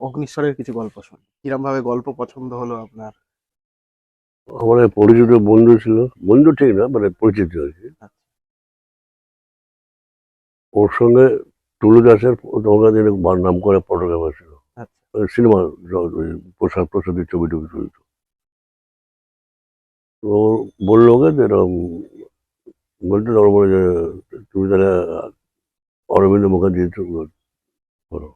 অগ্নিশ্বরের কিছু গল্প শুনি। কিরম ভাবে গল্প পছন্দ হলো আপনার? আমার এক পরিচিত বন্ধু ছিল, বন্ধু ঠিক না মানে পরিচিত আর কি। আচ্ছা। ওর সঙ্গে টুলু দাসের তখনকার দিনে নাম করে ফটোগ্রাফার ছিল, আচ্ছা। সিনেমা প্রসাদ প্রসাদের ছবি টবি তুলত। তো ও বললো ওকে যে এরকম বলতে তখন বলে যে তুমি তাহলে অরবিন্দ মুখার্জির ছবি করো।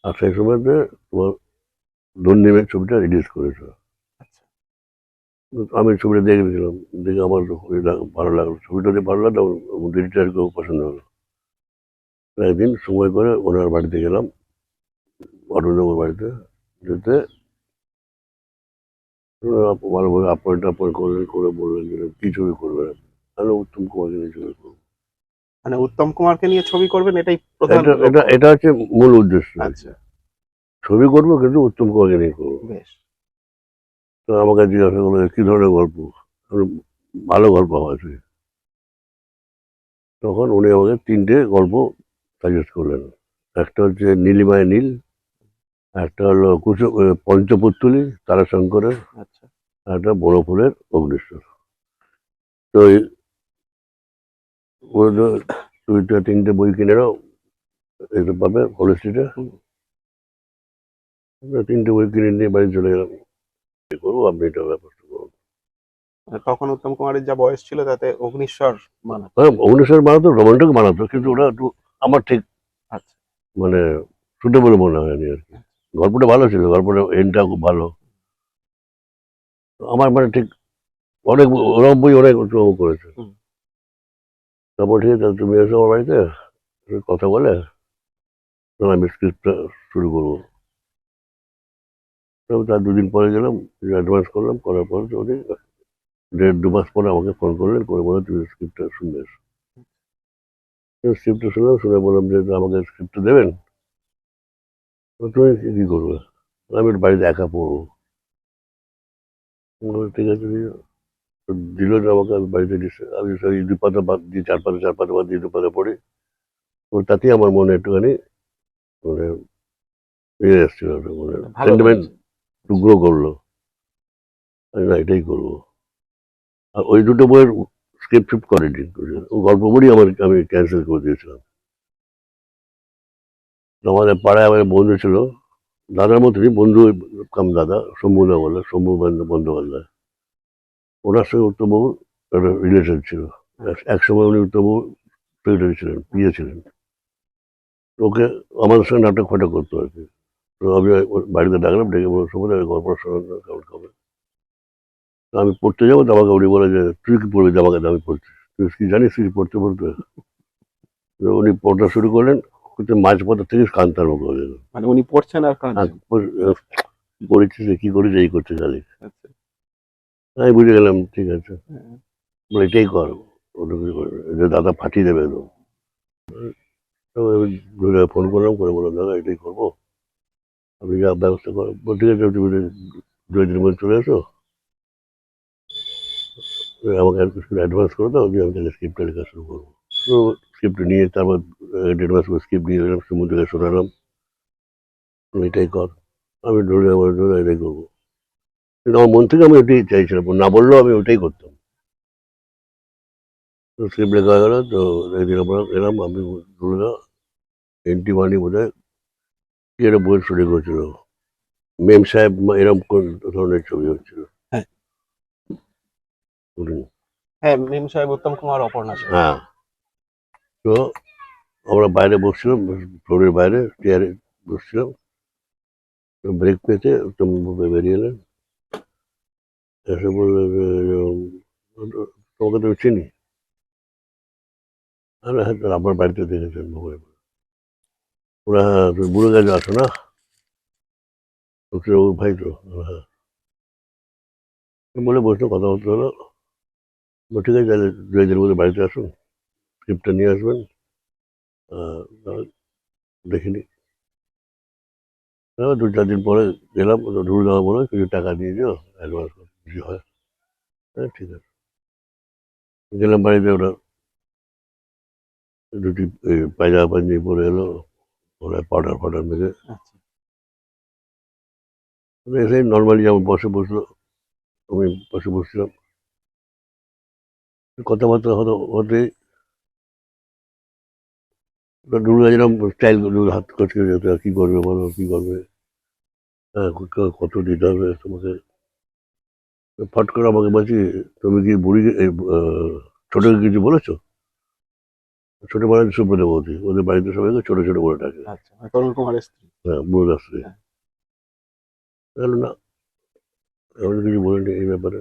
আর সেই সময়তে তোমার ধন্যীমের ছবিটা রিলিজ করেছো। আচ্ছা। আমি ছবিটা দেখে দিয়েছিলাম, দেখে আমার তো খুবই ভালো লাগলো, ছবিটা দিয়ে ভালো লাগলো, ডিরেক্টরকেও পছন্দ হলো। একদিন সময় করে ওনার বাড়িতে গেলাম, অরবিন্দর বাড়িতে যেতে ভালোভাবে আপন করলেন, করে বললেন যে কি ছবি করবেন আপনি। আমি উত্তম কুমারকে নিয়ে ছবি করবো। মানে উত্তম কুমারকে নিয়ে ছবি করবেন, এটাই প্রধান এটা এটা লক্ষ্য। এটা হচ্ছে মূল উদ্দেশ্য আর কি। আচ্ছা। ছবি করবো কিন্তু উত্তম কুমারকে নিয়ে করবো। বেশ। তো আমাকে জিজ্ঞাসা করলো কি ধরনের গল্প। আমি, ভালো গল্প আছে। তখন উনি আমাকে তিনটে গল্প সাজেস্ট করলেন। একটা হচ্ছে নীলিমায় নীল, একটা হলো পঞ্চপুত্তলি তারাশঙ্করের, আচ্ছা। আর একটা বনফুলের অগ্নিশ্বর। তো তুই তো তিনটে বই কিনে নাও, এটা পাবে হল স্ট্রিটে। হুম। তিনটে বই কিনে নিয়ে বাড়ি চলে গেলাম। কি করবো, আপনি এটা ব্যবস্থা করুন। মানে তখন উত্তম কুমারের যা বয়স ছিল তাতে অগ্নিশ্বর মানাতো। হ্যাঁ, অগ্নিশ্বর বানাতো, রোমান্টিক বানাতো, কিন্তু ওটা একটু আমার ঠিক আচ্ছা। মানে সুটেবল মনে হয়নি আর কি। গল্পটা ভালো ছিল, গল্পটা এন্ডটা খুব ভালো। আমার মানে ঠিক অনেক ওরকম বই অনেক উপভোগ করেছে। হুম। তারপর ঠিক আছে তুমি এসো আমার বাড়িতে, কথা বলে তখন আমি স্ক্রিপ্টটা শুরু করবো। তবে তার দুদিন পরে গেলাম, অ্যাডভান্স করলাম, করার পর উনি 1.5-2 মাস পরে আমাকে ফোন করলেন, করে বলে তুমি স্ক্রিপ্টটা শুনবে এসো। স্ক্রিপ্টটা শুনলাম, শুনে বললাম যে আমাকে স্ক্রিপ্টটা দেবেন। তো তুমি কি করবে? আমি একটু বাড়িতে একা পড়বো। আমি বললাম, ঠিক আছে দিও। তো দিল যে আমাকে, আমি বাড়িতে আমি সেই 2 পাতা বাদ দিয়ে 4 পাতা বাদ দিয়ে 2 পাতা পড়ি। তো তাতেই আমার মনে একটুখানি মানে ইয়ে এসছিল, মানে মানে ভালো সেন্টিমেন্ট লেগেছে। একটু গ্রো করলো। আমি না এটাই করবো। আর ওই দুটো বইয়ের স্ক্রিপ্ট ফিপ্ট করেনি, ও গল্প বই আমি ক্যান্সেল করে দিয়েছিলাম। তো আমাদের পাড়ায় আমার বন্ধু ছিল, দাদার মতনই বন্ধু, কাম দাদা, শম্ভুদা বলে, শম্ভু বন্দ্যোপাধ্যায়। ওনার সঙ্গে উত্তমবাবুর একটা রিলেশন ছিল। একসময় উনি উত্তমবাবুর সেক্রেটারি ছিলেন, পিএ ছিলেন। ওকে আমাদের সঙ্গে নাটক ফাটক করতো আর কি। তো আমি ওর বাড়িতে ডাকলাম, ডেকে বললাম সম্বন্ধে আমি গল্প শোনানো কেমন খবর। তো আমি পড়তে যাবো, তো আমাকে উনি বলে যে তুই কি পড়বি, যে আমাকে আমি পড়ছি, তুই কি জানিস তুই পড়তে পড়তে। তো উনি পড়া শুরু করলেন, কিন্তু মাঝ পথা থেকে কান্তার মুখ হয়ে গেল। মানে উনি পড়ছেন আর আর কাঁদছেন। পড়েছিস কি করেছিস, এই করতে জানি। আচ্ছা। আমি বুঝে গেলাম ঠিক আছে, হ্যাঁ। বলে এটাই কর, অন্য কিছু করবে না। যে দাদা ফাটিয়ে দেবে একদম। তো আমি ফোন করলাম, করে বললাম দাদা এটাই করবো, আপনি যা ব্যবস্থা করো। বলে, ঠিক আছে তুমি 2 দিনের মধ্যে চলে এসো, আমাকে আর কিছু অ্যাডভান্স করে দাও, দিয়ে আমি তাহলে স্ক্রিপ্টটা লেখা শুরু করবো। তো স্ক্রিপ্ট নিয়ে তারপর 1.5 মাস স্ক্রিপ্ট নিয়ে এলাম, সমুদ্রকে শোনালাম, তুমি এটাই কর। আমি ধরে আমার ধরে এটাই করবো। কিন্তু আমার মন থেকে আমি ওটাই চাইছিলাম, না বললেও আমি ওটাই করতাম। তো স্ক্রিপ্ট লেখা হয়ে গেল। তো একদিন আমরা এলাম, আমি ধরে এনটি মানি বোধ হয় কি একটা বইয়ের শুটিং হচ্ছিল, মেম সাহেব এরকম কোন ধরনের ছবি হচ্ছিল। হ্যাঁ। শুটিং। হ্যাঁ, মেম সাহেব উত্তম কুমার, অপর্ণা সেন। হ্যাঁ। তো আমরা বাইরে বসছিলাম, ফ্লোরের বাইরে চেয়ারে বসছিলাম। ব্রেক পেতে উত্তম বেরিয়ে এলেন, এসে বললো যে তোমাকে তো চিনি। আরে হ্যাঁ, তো আমার বাড়িতে দেখেছেন মোবাইল। ওরা হ্যাঁ তুমি বুড়ো গাছে আসো না, ও ভাই তো। হ্যাঁ, বলে বসলো, কথা বলতে হলো। ঠিক আছে তাহলে 2 দিনের মধ্যে বাড়িতে আসুন, স্ক্রিপ্টটা নিয়ে আসবেন, দেখিনি। 2-4 দিন পরে গেলাম, ঢুড়ে দেওয়া বলে কিছু টাকা দিয়ে দিও, অ্যাডভান্স কিছু হয়। হ্যাঁ ঠিক আছে। গেলাম বাড়িতে, ওরা দুটি পায়জামা পাঞ্জাবি পরে এলো, ওরা পাউডার ফাউডার মেখে। আচ্ছা। এসে নর্মালি যেমন বসে বসলো, আমি বসে বসছিলাম, কথাবার্তা হতে দুর্গা যেরকম স্টাইল হাত কচকে যেত, কি করবে বলো, কি করবে, হ্যাঁ কত দিতে হবে তোমাকে। ফট করে আমাকে বলছি, তুমি কি বুড়ি ছোটকে কিছু বলেছো? ছোট মানে সুব্রত বৌদি, ওদের বাড়িতে সবাইকে ছোট ছোট বলে ডাকে। আচ্ছা, তরুণ কুমারের স্ত্রী। হ্যাঁ, বুড়ো আসছে। হ্যাঁ। না, এমন কিছু বলেনি এই ব্যাপারে।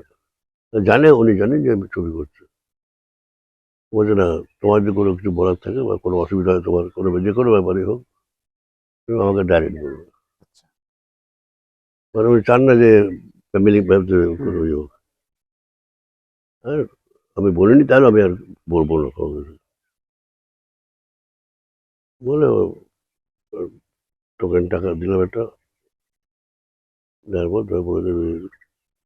জানে, উনি জানেন যে আমি ছবি করছি। বলছে না, তোমার যদি কোনো কিছু বলার থাকে বা কোনো অসুবিধা হয় তোমার কোনো যে কোনো ব্যাপারে হোক, তুমি আমাকে ডাইরেক্ট বলবে। আচ্ছা। মানে উনি চান না যে ফ্যামিলি ব্যাপারে কোনো হুম। ইয়ে হোক। আর আমি বলিনি, তাহলে আমি আর বলবো না কাউকে। বলে টোকেন টাকা দিলাম একটা, দেওয়ার পর ধরে বলে দেবে,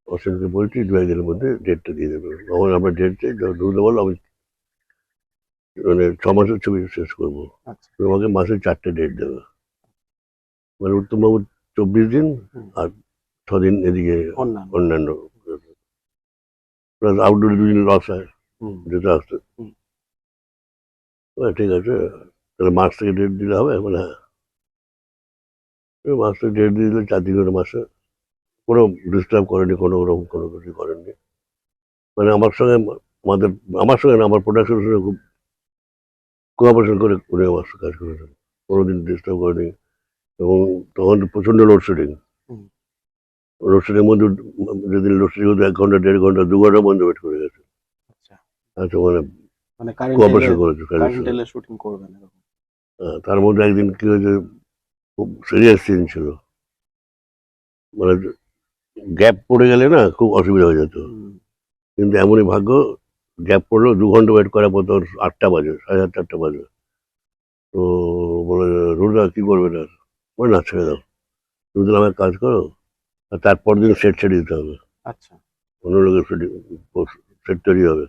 অসীমকে বলছি 2 একদিনের মধ্যে ডেটটা দিয়ে দেবে। তখন আমরা ডেট চাই, ঢুকতে বললো আমি মানে 6 মাসের ছবি শেষ করবো, আচ্ছা। তুমি আমাকে মাসে 4টে ডেট দেবে। মানে উত্তমবাবু 24 দিন, হুম। আর 6 দিন এদিকে অন্যান্য। অন্যান্য, প্লাস আউটডোরে 2 দিন লস হয় হুম। যেতে আসতে। হুম। ঠিক আছে, তাহলে মাস থেকে ডেট দিলে হবে? মানে হ্যাঁ। মাস থেকে ডেট দিয়ে দিলে 4 দিন করে মাসে, কোনো ডিস্টার্ব করেনি, কোনো ওরকম কোনো কিছু করেননি। মানে আমার সঙ্গে আমাদের, আমার সঙ্গে না, আমার প্রোডাকশনের সঙ্গে খুব কোঅপারেশন করে উনি আমার সাথে কাজ করেছেন, কোনোদিন ডিস্টার্ব করেনি। এবং তখন প্রচণ্ড লোডশেডিং, হুম। লোডশেডিং মধ্যে যেদিন লোডশেডিং হতো 1 ঘন্টা 1.5 ঘন্টা 2 ঘন্টা বন্ধ ওয়েট করে গেছে। আচ্ছা, আচ্ছা, মানে মানে কারেন্ট এলে, কোঅপারেশন করেছে কাজের কারেন্ট সঙ্গে। এলে শুটিং করবেন এরকম। তার মধ্যে একদিন কি হয়েছে, খুব সিরিয়াস সিন ছিল, মানে গ্যাপ পড়ে গেলে না খুব অসুবিধা হয়ে যেত। হুম। কিন্তু এমনই ভাগ্য, গ্যাপ পড়লো, 2 ঘন্টা ওয়েট করার পর তোর 8টা বাজে, 8:30 বাজে। তো বলে, রুলদা কি করবেন আর? বলে না, ছেড়ে দাও, তুমি তাহলে আমার কাজ করো, আর তারপর দিন সেট ছেড়ে দিতে হবে, আচ্ছা। অন্য লোকের সেট তৈরি হবে।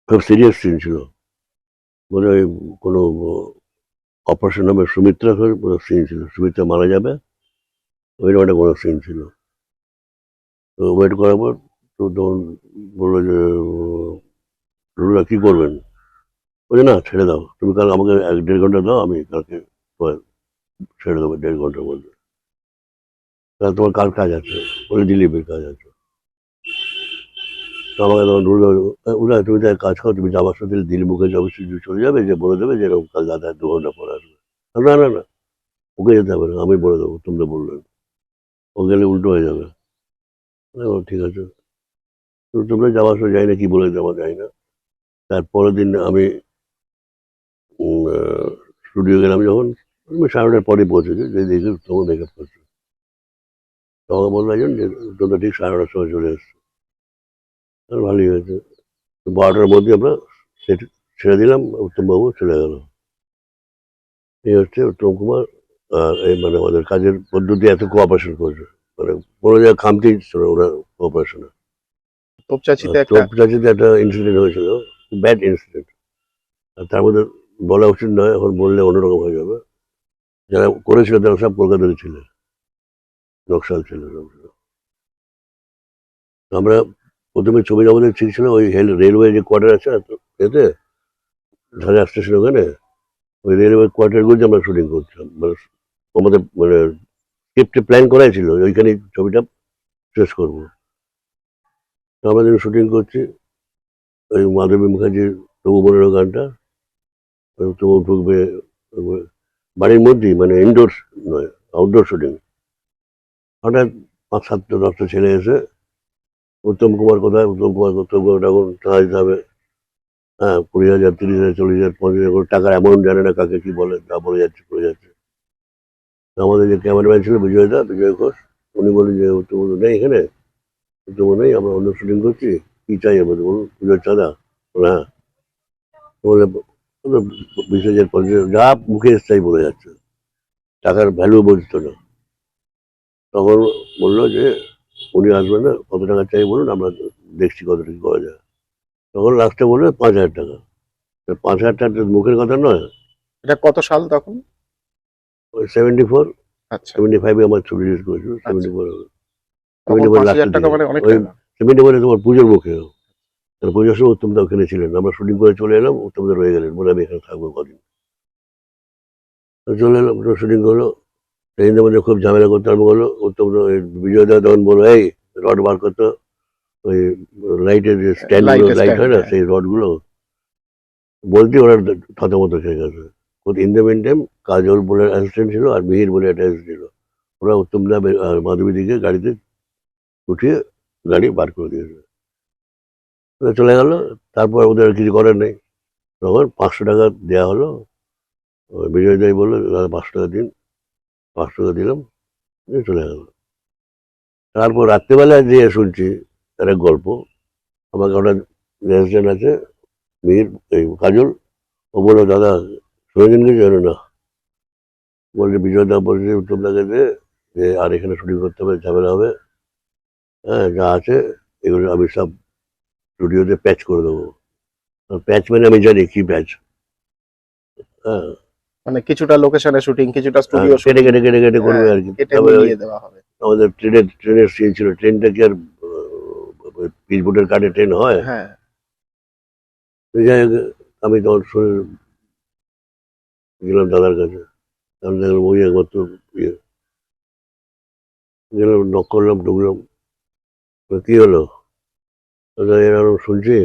খুব সিরিয়াস সিন ছিল, মানে ওই কোনো অপারেশন নামে সুমিত্রা সিন ছিল, সুমিত্রা মারা যাবে, ওইরকম একটা কোনো সিন ছিল। তো ওয়েট করার পর তো তখন বললো যে, রুলদা কি করবেন? বলছে না, ছেড়ে দাও, তুমি কাল আমাকে 1-1.5 ঘন্টা দাও, আমি কালকে তোমার ছেড়ে দেবো 1.5 ঘন্টার মধ্যে। তাহলে তোমার কার কাজ আছে? বলে দিলীপের কাজ আছে। তো আমাকে তখন রুলদা তুমি তাই কাজ করো, তুমি যাওয়ার সাথে দিলীপ মুখার্জি অফিসে চলে যাবে, যে বলে দেবে যে এরকম কাল দাদা 2 ঘন্টা পরে আসবে। না না না, ওকে যেতে হবে না, আমি বলে দেবো, তোমরা বললেন, ও গেলে উল্টো হয়ে যাবে। ঠিক আছে। তো তোমরা যাওয়ার সময় যাই না, কি বলে যাওয়া যায় না। তারপরের দিন আমি স্টুডিও গেলাম যখন, আমি 9:30টার পরে পৌঁছেছি, যে দেখি তখন মেকআপ করছে। তখন বললো একজন যে তোমরা ঠিক 9:30টার সময় চলে এসছো, আর ভালোই হয়েছে। তো 12টার মধ্যে আমরা সেট ছেড়ে দিলাম, উত্তমবাবু চলে গেল। এই হচ্ছে উত্তম কুমার। আর এই মানে আমাদের কাজের পদ্ধতি এত কোঅপারেশন করছে, মানে কোনো জায়গায় খামতি ছিল না ওরা কোঅপারেশনে। তোপচাচিতে একটা। তোপচাচিতে একটা ইনসিডেন্ট হয়েছিল, ব্যাড ইনসিডেন্ট। আর তার মধ্যে বলা উচিত নয়, এখন বললে অন্যরকম হয়ে যাবে। যারা করেছিল তারা সব কলকাতারই ছিল, নকশাল ছিল সব। আমরা প্রথমে ছবি আমাদের ঠিক ছিল ওই রেলওয়ে যে কোয়ার্টার আছে না, তো এতে ঢাকা স্টেশন ওখানে, ওই রেলওয়ে কোয়ার্টারগুলোতে আমরা শুটিং করছিলাম। মানে আমাদের মানে স্ক্রিপ্টে প্ল্যান করাই ছিল ওইখানে ছবিটা শেষ করবো। তো আমরা যখন শুটিং করছি, ওই মাধবী মুখার্জির তবু মনের গানটা, ওই তবু ঢুকবে ওই বাড়ির মধ্যেই, মানে ইনডোর নয়, আউটডোর শুটিং। হঠাৎ 5-7-10টা ছেলে এসে, উত্তম কুমার কোথায়, উত্তম কুমার এখন টাকা দিতে হবে, হ্যাঁ 20,000 30,000 40,000 50,000 করে টাকার অ্যামাউন্ট জানে না কাকে কি বলে, তা বলে যাচ্ছে করে যাচ্ছে। তো আমাদের যে ক্যামেরাম্যান ছিল বিজয় ঘোষ, উনি বলেন যে উত্তম নেই এখানে, উত্তম নেই, আমরা অন্য শুটিং করছি, কি চাই আমাদের বলুন, পুজোর চাঁদা? বলে হ্যাঁ। বলে 20,000 50,000 যা মুখে এসছে তাই বলে যাচ্ছে, টাকার ভ্যালু বুঝতো না। তখন বললো যে উনি আসবেন না, কত টাকা চাই বলুন, আমরা দেখছি কত টাকা করা যায়। তখন লাস্টে বলবে 5,000 টাকা। 5,000 টাকা মুখের কথা নয়। এটা কত সাল তখন? ওই 74। আচ্ছা 75 আমার ছবি রিলিজ করেছিল, 74 তখন 74 5,000 লাস্টের টাকা দিকে। মানে অনেক ওই টাকা। 74 তোমার পুজোর মুখে, পুজোর সময় উত্তমদা ওখানে ছিলেন, আমরা শুটিং করে চলে এলাম, উত্তমদা রয়ে গেলেন, বলে আমি এখানে থাকবো কদিন। তো চলে এলাম, শুটিং করলো, ট্রেনের মধ্যে খুব ঝামেলা করতে আরম্ভ করলো। উত্তমদা বিজয় দা তখন বললো, এই রড বার করতো, ওই লাইটের যে স্ট্যান্ড গুলো, লাইটের লাইট স্ট্যান্ড, হয় না, হ্যাঁ। সেই রড গুলো বলতে ওরা থতমত খেয়ে গেছে। ইন দ্য মেন টাইম কাজল বলে অ্যাসিস্ট্যান্ট ছিল, আর মিহির বলে একটা assistant ছিল। ওরা উত্তমদা আর মাধবী দিকে গাড়িতে উঠিয়ে গাড়ি বার করে দিয়েছে। ওরা চলে গেল। তারপর ওদের আর কিছু করার নেই, তখন 500 টাকা দেওয়া হলো। ওই বিজয় দাই বললো, দাদা 500 টাকা দিন। 500 টাকা দিলাম, দিয়ে চলে গেল। তারপর রাত্রেবেলা যে শুনছি তার এক গল্প, আমাকে ওটা অ্যাসিস্ট্যান্ট আছে মিহির, এই কাজল, ও বললো, দাদা শুনেছেন কিছু? জানো না, বলছে বিজয় দা বলছে উত্তমদাকে যে আর এখানে শুটিং করতে হবে, ঝামেলা হবে, হ্যাঁ যা আছে এগুলো আমি সব স্টুডিওতে প্যাচ করে দেবো। প্যাচ মানে আমি জানি কি প্যাচ, হ্যাঁ, মানে কিছুটা লোকেশনে শুটিং, কিছুটা হ্যাঁ, স্টুডিও কেটে শুটিং, কেটে কেটে কেটে করবে আর কি। কেটে তারপরে ওই মিলিয়ে দেওয়া হবে। আমাদের ট্রেনের সিন ছিল, ট্রেনটা কি আর পিচবোর্ডের কাটে ট্রেন হয়? হ্যাঁ, তো যাই হোক, আমি তখন শুনে গেলাম দাদার কাছে, আমি দেখলাম ওই একমাত্র ইয়ে, গেলাম, নক করলাম, ঢুকলাম। বলে, কি হলো? দাদা এরকম শুনছি,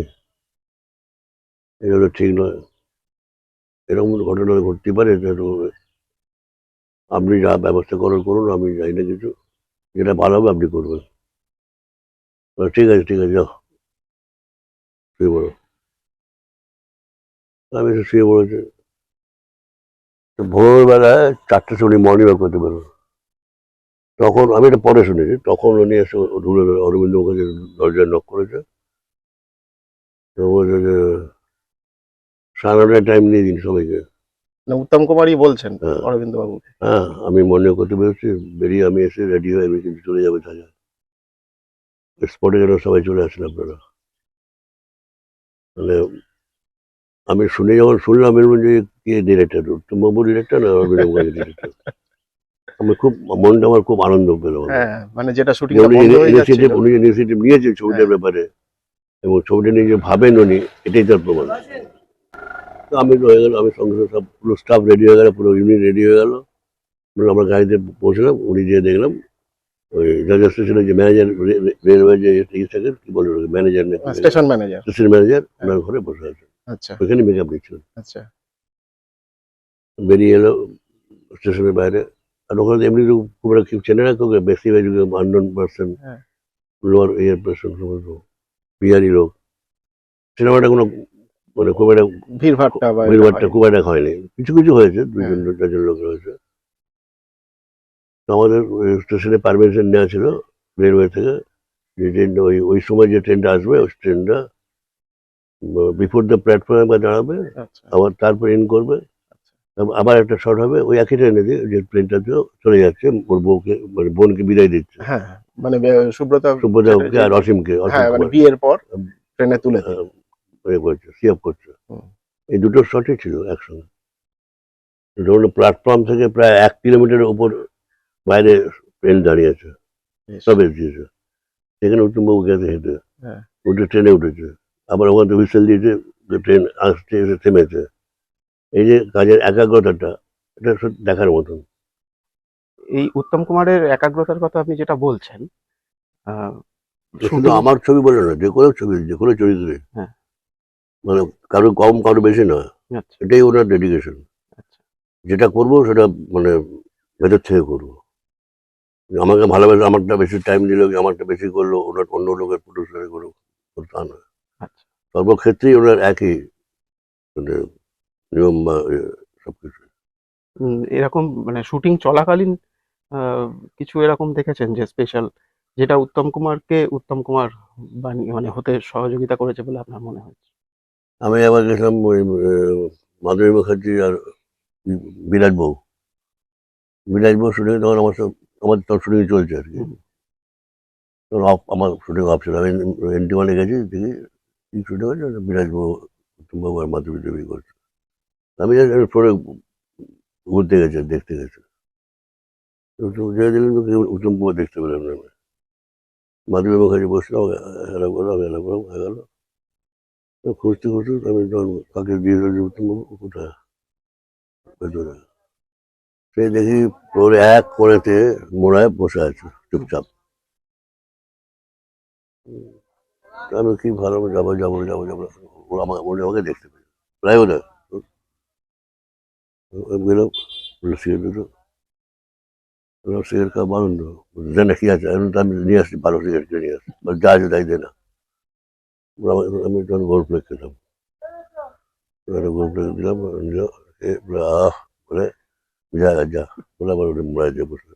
এগুলো ঠিক নয়, এরকম ঘটনা ঘটতে পারে, তো আপনি যা ব্যবস্থা করার করুন, আমি জানি না কিছু, যেটা ভালো হবে আপনি করবেন। বলে, ঠিক আছে ঠিক আছে, যাও শুয়ে পড়ো। আমি এসে শুয়ে পড়েছি। তো ভোরবেলায় 4টের সময় মর্নিং ওয়াক করতে পারবো। তখন আমি এটা পরে শুনেছি, তখন উনি এসে ঢুলে অরবিন্দ মুখার্জি দরজায় নক করেছে। তো বলছে যে 9:30 টাইম দিয়ে দিন সবাইকে। মানে উত্তম কুমারই বলছেন হ্যাঁ, অরবিন্দ বাবু। হ্যাঁ, আমি মর্নিং ওয়াক করতে বেরোচ্ছি, বেরিয়ে আমি এসে রেডি হয়ে আমি কিন্তু চলে যাবে থাকা স্পটে, যেন সবাই চলে আসেন আপনারা। মানে আমি শুনে যখন শুনলাম, আমি বললাম যে কে ডিরেক্টর, উত্তমবাবু ডিরেক্টর না অরবিন্দ মুখার্জি ডিরেক্টর? আমি খুব, মনটা আমার খুব আনন্দ পেলাম আমি। হ্যাঁ, মানে যেটা যে শুটিংটা উনি বন্ধ হয়ে যাচ্ছিল। উনি ইনিশিয়েটিভ নিয়েছেন ছবিটার হ্যাঁ, ব্যাপারে, এবং ছবিটা নিয়ে যে ভাবেন উনি, এটাই তার প্রমাণ। তো আমি তো হয়ে গেল, আমি সঙ্গে সঙ্গে সব পুরো স্টাফ রেডি হয়ে গেল, পুরো ইউনিট রেডি হয়ে গেল। আমরা গাড়িতে পৌঁছলাম, উনি যেয়ে দেখলাম ওই রেলওয়ে স্টেশনের যে ম্যানেজার, রেলওয়ে যে ইয়ে থাকে, কি বলে manager, station manager. Station manager, ওনার ঘরে বসে আছে, আচ্ছা ওইখানে মেকআপ দিচ্ছিলেন। আচ্ছা। বেরিয়ে এলো স্টেশনের বাইরে, আর ওখানে এমনি তো খুব একটা কেউ চেনে না কাউকে, বেশি আননোন পার্সন, হ্যাঁ, লোয়ার এয়ার পার্সন, সমস্ত বিহারি লোক। সিনেমাটা কোনো মানে খুব একটা ভিড়ভাট্টা বা এটা ভিড়ভাট্টা হয়নি। খুব একটা হয়নি, কিছু কিছু হয়েছে, হ্যাঁ, 2-4 জন লোক রয়েছে। তো আমাদের স্টেশনে পারমিশন নেওয়া ছিল রেলওয়ে থেকে, যে ট্রেনটা ওই ওই সময় যে ট্রেনটা আসবে, ওই ট্রেনটা বিফোর দ্য প্ল্যাটফর্মে দাঁড়াবে, আচ্ছা আবার তারপর ইন করবে। আচ্ছা। তারপর আবার একটা শট হবে ওই একই ট্রেনে, দিয়ে যে ট্রেনটাতেও চলে যাচ্ছে, ওর বউকে মানে বোনকে বিদায় দিচ্ছে, হ্যাঁ, মানে সুব্রতা সুব্রতাকে আর চ্যাটার্জি। অসীমকে, অসীম হ্যাঁ, মানে কুমার বিয়ের পর ট্রেনে তুলে দিল। ইয়ে করছে, সি অফ করছে। হুম, এই দুটো শটই ছিল একসঙ্গে। ধরুন প্ল্যাটফর্ম থেকে প্রায় 1 কিলোমিটারের উপর বাইরে ট্রেন দাঁড়িয়ে আছে, বেশ। সব এসেছে। সেখানে উত্তমবাবু গেছে হেঁটে, হ্যাঁ, উঠে ট্রেনে উঠেছে, আবার ওখান থেকে হুইসেল দিয়েছে, যে ট্রেন আসছে, এসে থেমেছে। এই যে কাজের একাগ্রতাটা, এটা সত্যি দেখার মতন। এই উত্তম কুমারের একাগ্রতার কথা আপনি যেটা বলছেন, শুধু শুটিং। আমার ছবি বলে না, যে কোনো ছবি, যে কোনো চরিত্রে, হ্যাঁ, মানে কারো কম কারো বেশি নয়, আচ্ছা এটাই ওনার ডেডিকেশন। আচ্ছা। যেটা করবো সেটা মানে ভেতর থেকে করবো। আমাকে ভালোবাসে, আমারটা বেশি টাইম দিল, আমারটা বেশি করলো, ওনার অন্য লোকের প্রডিউসারে করলো, তা নয়। আচ্ছা। সর্বক্ষেত্রেই ওনার একই মানে নিয়ম বা সবকিছু। এরকম মানে শুটিং চলাকালীন আহ, কিছু এরকম দেখেছেন যে স্পেশাল, যেটা উত্তম কুমার বানিয়ে মানে হতে সহযোগিতা করেছে বলে আপনার মনে হয়? আমি আবার গেছিলাম ওই মাধবী মুখার্জি আর বিলাসবউ শুটিং, তখন আমার তখন শুটিং চলছে আর কি। হুম, তখন অফ, আমার শুটিং অফ ছিল, আমি NT1 গেছি, দেখি কি শুটিং হচ্ছে, বিলাসবউ, উত্তমবাবু আর মাধবী দেবী করছে। আমি ফ্লোরে ঘুরতে গেছি, দেখতে গেছি। যে দিলেন তো কেউ উত্তম কুমার দেখতে পেলাম না। মাধবী মুখার্জি বসলাম, হেলা করলাম, হয়ে গেল। খুঁজতে খুঁজতে আমি তখন কাকে দিয়ে দিল যে উত্তম বাবু কোথায়, ভেতরে। সে দেখি ফ্লোরে এক কোণেতে মোড়ায় বসে আছে চুপচাপ। আমি কি ভালো যাবো যাবো যাবো যাবো, উনি আমাকে দেখতে পেল, প্রায় ওটা গেলাম, সিগারেট দুটো, সিগারেট খাওয়া বারণ তো, জানে কি আছে, আমি নিয়ে আসছি, ভালো সিগারেট কিনে নিয়ে আসছি, যা আছে তাই দে না। আমি তখন গোল্ড প্লেট খেতাম, গোল্ড প্লেট দিলাম, নিল, আহ বলে যা যা বলে আবার ওটা মোড়ায় দিয়ে বসে।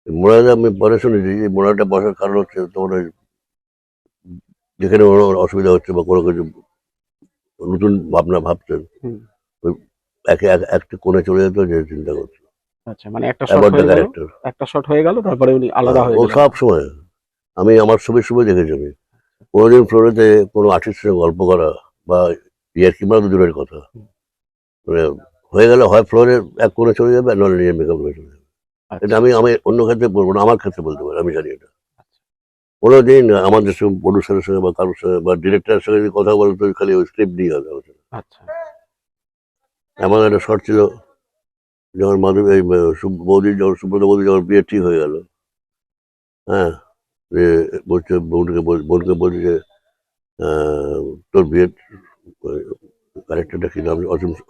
মোড়ায় আমি পরে শুনেছি যে মোড়াটা বসার কারণ হচ্ছে তোমার ওই যেখানে ওর অসুবিধা হচ্ছে বা কোনো কিছু নতুন ভাবনা ভাবছেন, ওই একে একটা কোণে চলে যেত যে চিন্তা করছে। আচ্ছা, মানে একটা শট হয়ে গেল, ক্যারেক্টার একটা শট হয়ে গেল, তারপরে উনি আলাদা হয়ে ও গেলেন। সব সময়, আমি আমার ছবি দেখেছি আমি কোনোদিন ফ্লোরেতে কোনো আর্টিস্টের সঙ্গে গল্প করা বা ইয়ার্কি মারা তো দূরের কথা, মানে হয়ে গেলে হয় ফ্লোরে এক কোণে চলে যাবে, নাহলে নিজের মেকআপ করে চলে যাবে। এটা আচ্ছা, আমি অন্য ক্ষেত্রে বলবো না, আমার ক্ষেত্রে বলতে পারি, আমি জানি এটা। কোনোদিন আমাদের সঙ্গে প্রডিউসারের সঙ্গে বা কারোর সঙ্গে বা ডিরেক্টরের সঙ্গে যদি কথা বলতো, খালি ওই স্ক্রিপ্ট দিয়ে গেল। আচ্ছা, এমন একটা শর্ট ছিল যখন মাধবী এই বৌদির, যখন সুব্রত বৌদি যখন বিয়ে ঠিক হয়ে গেল, হ্যাঁ, যে বলছে বোনকে বলছে যে তোর বিয়ের ক্যারেক্টারটা কি নাম,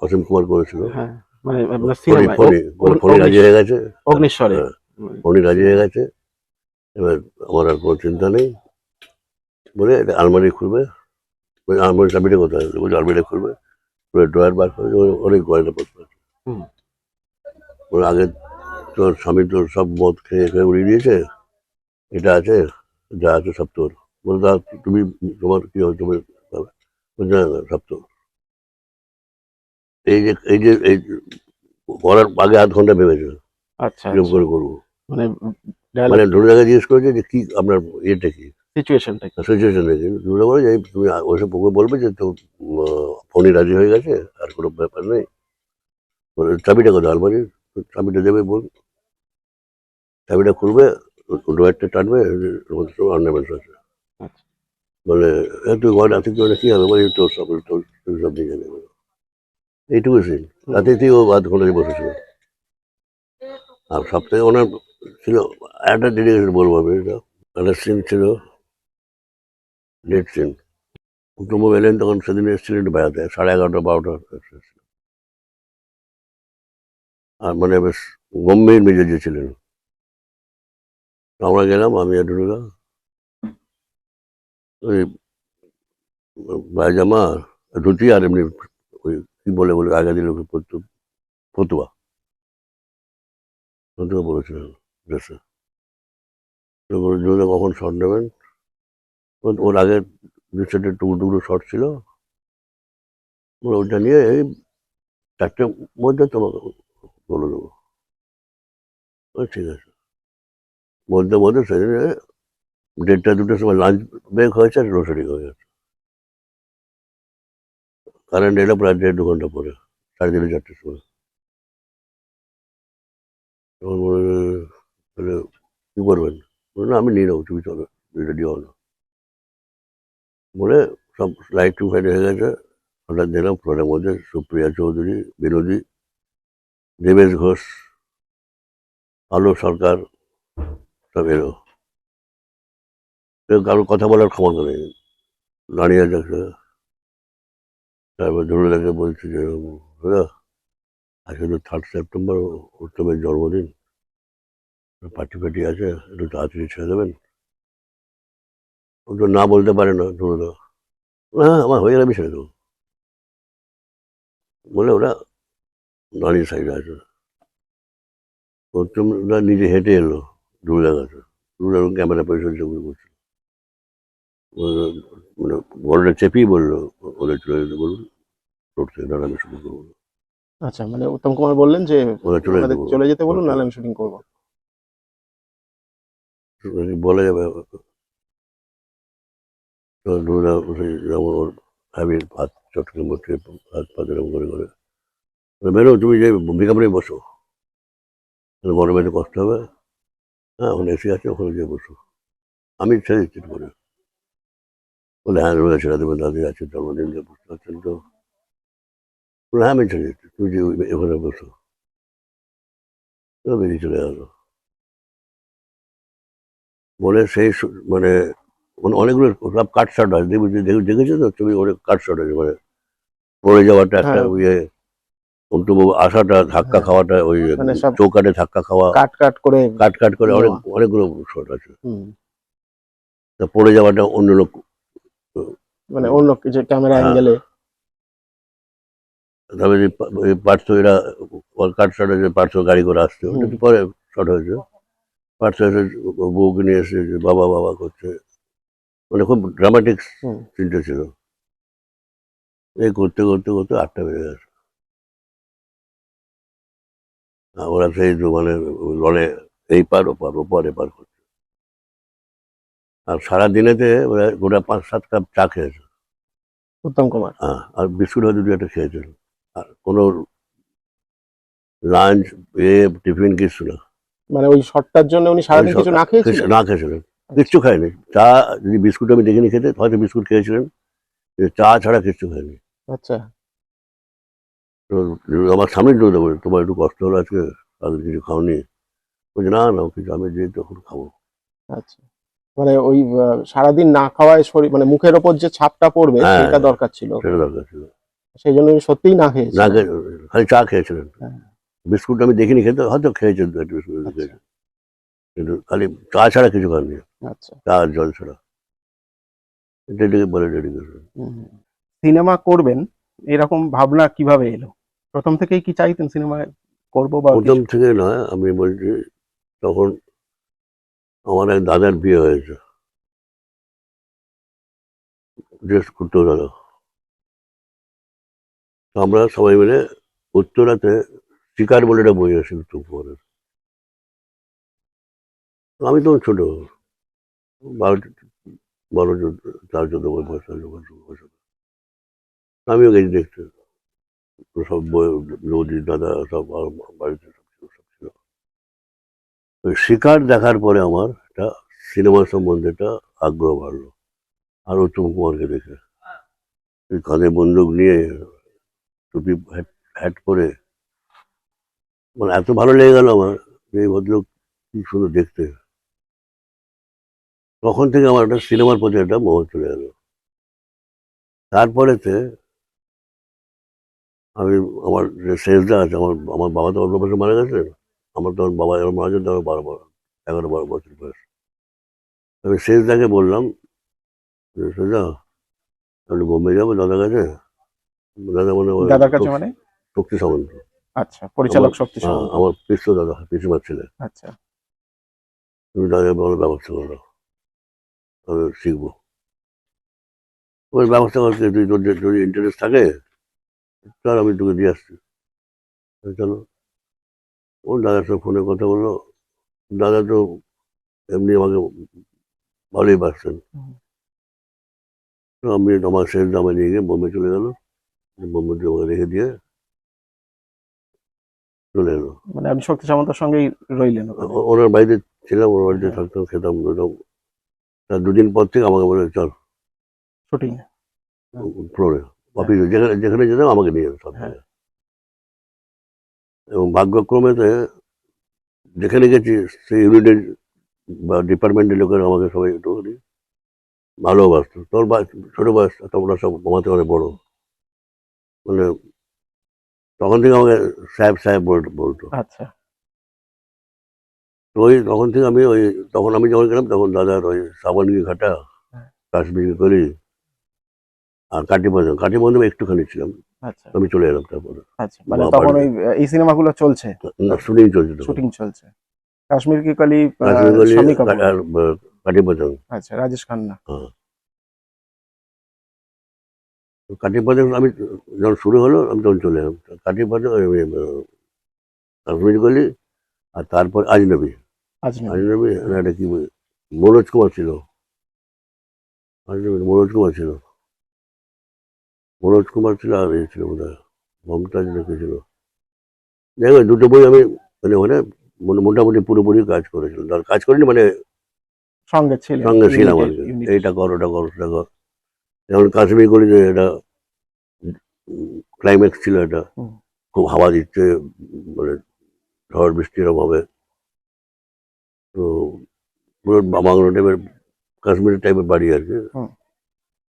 অসীম কুমার করেছিল, হ্যাঁ, মানে আপনার ফণি সিনেমায় ফণি বলে ফণি রাজি হয়ে গেছে, অগ্নিশ্বরে। হ্যাঁ, ফণি রাজি হয়ে গেছে। এবার আমার আর কোনো চিন্তা নেই বলে একটা আলমারি খুলবে, ওই আলমারি চাবিটা কোথায়, বলছে আলমারিটা খুলবে, ড্রয়ার বার করে অনেক গয়না পত্র আছে। হুম, ওর আগে তোর স্বামী তোর সব মদ খেয়ে খেয়ে উড়িয়ে দিয়েছে, এটা আছে, যা আছে সব তোর। বলতে তুমি তোমার কি হবে, তুমি বলছে না, সব তোর। এই করার আগে আধ ঘন্টা ভেবেছে আচ্ছা, কিরকম আচ্ছা, করে করবো। মানে ডায়ালগ, মানে ধনুদাকে জিজ্ঞেস করেছে যে কি আপনার ইয়েটা কি, সিচুয়েশনটা কি? সিচুয়েশন দেখি, ধনুদা বলে যে তুমি ওইসব ওকে বলবে যে তো ফোনই রাজি হয়ে গেছে, আর কোনো ব্যাপার নেই। বলে, চাবিটা কোথায় আলমারির, চাবিটা দেবে বল, চাবিটা খুলবে, ড্রয়ারটা টানবে, অর্নামেন্টস আছে। আচ্ছা, বলে তুই ঘর রাতে কি হবে, বলে তোর সব তোর সব নিয়ে নেবে, এইটুকু সিন। রাতেতেই ও আধ ঘন্টা বসেছিল। আর সব থেকে ওনার ছিল একটা ডেডিকেশন, বলবো আমি এটা, একটা সিন ছিল, লেট সিন। কুটুম্ব এলেন তখন, সেদিন এসেছিলেন একটু বেড়াতে, 11:30 12টা, আর মানে বেশ গম্ভীর মেজাজে ছিলেন। তো আমরা গেলাম, আমি আর ডুডুদা, ওই পায়জামা, ধুতি, আর এমনি ওই কি বলে আগে দিল ফতুয়া, ফতুয়া বলেছিলেন ড্রেসে। তো ডুডুদা কখন শট নেবেন, ওর আগে দু সেটের টুকরো শট ছিল, ওইটা নিয়ে এই 4টের মধ্যে তোমাকে বলে দেবো। ঠিক আছে, মধ্যে সেদিনে 1:30 2টার সময় লাঞ্চ ব্রেক হয়েছে, আর রোসারি হয়ে গেছে। কারেন্ট এলো প্রায় 1.5 2 ঘন্টা পরে, 3:30 4টের সময়। তখন বলে, তাহলে কি করবেন, বলে না আমি নিয়ে নেবো, তুমি চলো, রেডি হও না বলে, সব লাইট টু ফাইট হয়ে গেছে। হঠাৎ দিলাম ফ্লোরের মধ্যে সুপ্রিয়া চৌধুরী, বিনোদী, দেবেশ ঘোষ, আলোক সরকার সব এলো। কেউ কারোর কথা বলার ক্ষমতা নেই, দাঁড়িয়ে যাচ্ছে। তারপর ধনুদাকে বলছি যে দাদা, আজকে তো 3rd সেপ্টেম্বর, উত্তমের জন্মদিন, পার্টি ফার্টি আছে, একটু তাড়াতাড়ি ছেড়ে দেবেন। ও তো না বলতে পারে না ধনুদা, হ্যাঁ আমার হয়ে গেলে আমি ছেড়ে দেবো বলে ওরা দাঁড়িয়ে সাইডে আছে। উত্তমদা নিজে হেঁটে এলো ধনুদার কাছে, ধনুদা ক্যামেরা পজিশন ছবি করছে, মানে বড়টা চেপেই বললো ওদের চলে যেতে বলুন, রোড থেকে দাঁড়া, আমি শুরু করবো। আচ্ছা, মানে উত্তম কুমার বললেন যে ওরা চলে ওনাদের যেতে চলে যেতে বলুন, নাহলে আমি শুটিং করবো। বলা যাবে। তো ধনুদা যেমন ওর ভাবির ভাত চটকে মুটকে হাত পা এরকম করে করে, বেরো তুমি যে মেকআপ নিয়ে বসো, গরমে তো কষ্ট হবে, হ্যাঁ ওখানে এসে আছে, ওখানে গিয়ে বসো। আমি ছেড়ে দিচ্ছি করে বলে, হ্যাঁ রোজা ছেড়ে দেবেন, দাদি আছে জন্মদিন দিয়ে বুঝতে পারছেন তো। বলে, হ্যাঁ আমি ছেড়ে দিচ্ছি, তুমি যে ওখানে বসো। তো বেরিয়ে চলে গেলো। বলে সেই মানে অনেকগুলো সব কাট শট আছে, দেখেছো তো তুমি, অনেক কাট শট আছে, মানে পড়ে যাওয়াটা একটা হ্যাঁ ইয়ে, অন্তুবাবু আসাটা, ধাক্কা হ্যাঁ, খাওয়াটা, ওই মানে সব চৌকাটে ধাক্কা খাওয়া, কাট কাট করে কাট কাট করে নেওয়া। অনেকগুলো শট আছে। হুম, তা পড়ে যাওয়াটা অন্য লোক, মানে অন্য কিছু ক্যামেরা হ্যাঁ। অ্যাঙ্গেলে। তবে যে পার্থ এরা কাট শট হয়েছে, পার্থ গাড়ি করে আসছে, ওটা হুম একটু পরে শট হয়েছে। পার্থ এসে বউকে নিয়ে এসে যে বাবা বাবা করছে, মানে খুব ড্রামাটিক হুম। সিনটা ছিল। এই করতে করতে করতে 8টা বেজে গেছে। ওরা সেই মানে লনে এই পার ওপার ওপার এপার করছে। আর সারাদিনেতে ওরা গোটা 5-7 কাপ চা খেয়েছে। উত্তম কুমার। হ্যাঁ, আর বিস্কুট হয়তো 2 একটা খেয়েছিল। আর কোনো লাঞ্চ, টিফিন কিছু না। মানে ওই শটটার জন্য উনি ওই সারাদিন কিছু না খেয়েছিলেন। না খেয়েছিলেন, কিচ্ছু খায়নি। চা, যদি বিস্কুট আমি দেখিনি খেতে, হয়তো বিস্কুট খেয়েছিলেন, কিন্তু চা ছাড়া কিচ্ছু খায়নি। আচ্ছা। তো আমার সামনে জোর দেবো, তোমার একটু কষ্ট হলো আজকে, তাদের কিছু খাওনি। বলছে, না না কিছু, আমি যে তখন খাবো। আচ্ছা, মানে ওই সারাদিন না খাওয়ায় শরীর, মানে মুখের ওপর যে ছাপটা পড়বে হ্যাঁ, সেটা দরকার ছিল, সেটা দরকার ছিল। সেই জন্য উনি সত্যিই না না খেয়েছিলেন। খেয়ে খালি চা খেয়েছিলেন। হ্যাঁ, বিস্কুট আমি দেখিনি খেতে, হয়তো খেয়েছেন 2 একটা বিস্কুট আচ্ছা খেয়েছেন, কিন্তু খালি চা ছাড়া কিছু খাননি। আচ্ছা। চা আর জল ছাড়া। ডেডিকে বলে ডেডিকেশন। সিনেমা করবেন এরকম ভাবনা কিভাবে এলো? প্রথম থেকেই কি চাইতেন সিনেমা করবো বা প্রথম কিছু? থেকে নয়, আমি বলছি, তখন আমার এক দাদার বিয়ে হয়েছে, ড্রেস করতে দাদা। তো আমরা সবাই মিলে উত্তরাতে শিকার বলে একটা বই আছে উত্তম কুমারের। তো আমি তখন ছোট, 12 13 14 বছর বয়স। আমিও গেছি দেখতে। তো সব বই, নদী দাদা সব আমার বাড়িতে সব ছিল। তো শিকার দেখার পরে আমার একটা সিনেমা সম্বন্ধে একটা আগ্রহ বাড়লো। আর উত্তম কুমারকে দেখে, ওই কাঁধে বন্দুক নিয়ে, টুপি হ্যাট হ্যাট পরে, মানে এত ভালো লেগে গেল আমার, যে এই ভদ্রলোক কি সুন্দর দেখতে। তখন থেকে আমার একটা সিনেমার প্রতি একটা মোহ চলে গেল। তারপরেতে আমি, আমার যে শেষদা আছে, আমার আমার বাবা তো অন্য বছর মারা গেছেন। আমার তখন বাবা যখন মারা যান তখন 11-12 বছর বয়স। আমি শেষদাকে বললাম যে, শেষদা আমি বোম্বে যাবো দাদার কাছে। দাদা মানে ওই দাদার কাছে মানে? শক্তি সামন্ত। আচ্ছা, আমার, পরিচালক শক্তি সামন্ত। আমার পিসতো দাদা, পিসিমার ছেলে। আচ্ছা। তুমি দাদা বলো ব্যবস্থা করো, আমি শিখবো। ওই ব্যবস্থা করতে তুই, তোর যদি ইন্টারেস্ট থাকে তাহলে আমি তোকে দিয়ে আসছি। চলো। ও দাদার সঙ্গে ফোনে কথা বললো। দাদা তো এমনি আমাকে ভালোই বাসছেন। হুম। তো আমি আমার শেষ দামে নিয়ে গিয়ে বোম্বে চলে গেল। বোম্বেতে আমাকে রেখে দিয়ে চলে এলো। মানে আপনি শক্তি সামন্তের সঙ্গেই রইলেন ওখানে? ওনার বাড়িতে ছিলাম, ওনার বাড়িতে হ্যাঁ, থাকতাম, খেতাম বেরোতাম। তার 2 দিন পর থেকে আমাকে বলে, চল শুটিং। ফ্লোরে, হ্যাঁ অফিসে, যেখানে যেখানে যেতাম আমাকে নিয়ে যেত সব হ্যাঁ। জায়গায়। এবং ভাগ্যক্রমেতে যেখানে গেছি সেই ইউনিটের বা ডিপার্টমেন্টের লোকেরা আমাকে সবাই একটু ভালোবাসতো। তোর ছোট বয়স, তোমরা সব আমাদের অনেক বড়, মানে তখন থেকে আমাকে সাহেব সাহেব বলতো। আচ্ছা। তো ওই তখন থেকে আমি ওই, তখন আমি যখন গেলাম তখন দাদার ওই সাবানগি ঘাটা, হ্যাঁ, কাশ্মীরি করি, আর কাটিবন্ধম একটুখানি ছিলাম। আচ্ছা আমি চলে এলাম তারপরে আচ্ছা। মানে তখন ওই এই সিনেমাগুলো চলছে, শুটিং চলছে তখন। শুটিং চলছে। কাশ্মীর কি কালি, কাশ্মীর কলি শামি কাপুর। আর কাটিবন্ধম। আচ্ছা, রাজেশ খান্না। হ্যাঁ, কাটিবন্ধম আমি যখন শুরু হলো আমি তখন চলে এলাম। কাটিবন্ধম, কাশ্মীর কলি, আর তারপর আজনবী। আজনবী। আজনবী একটা কি মনোজ কুমার ছিল। আজনবী মনোজ কুমার ছিল, মনোজ কুমার ছিল, আর এই ছিল বোধ হয় মমতাজ না কি ছিল। যাই হোক, 2টো বই আমি মানে ওখানে মোটামুটি পুরোপুরি কাজ করেছিলাম, তার কাজ করিনি মানে সঙ্গে ছিলেন, সঙ্গে ছিলাম আর ইউনিটের কি, ইউনিট। এইটা কর ওটা কর সেটা কর। যেমন কাশ্মীর করি যে এটা ক্লাইম্যাক্স ছিল, এটা হুম। খুব হাওয়া দিচ্ছে, মানে ঝড় বৃষ্টি এরকম হবে, তো পুরো বাংলো টাইপের, কাশ্মীরের টাইপের বাড়ি আর কি। হুম।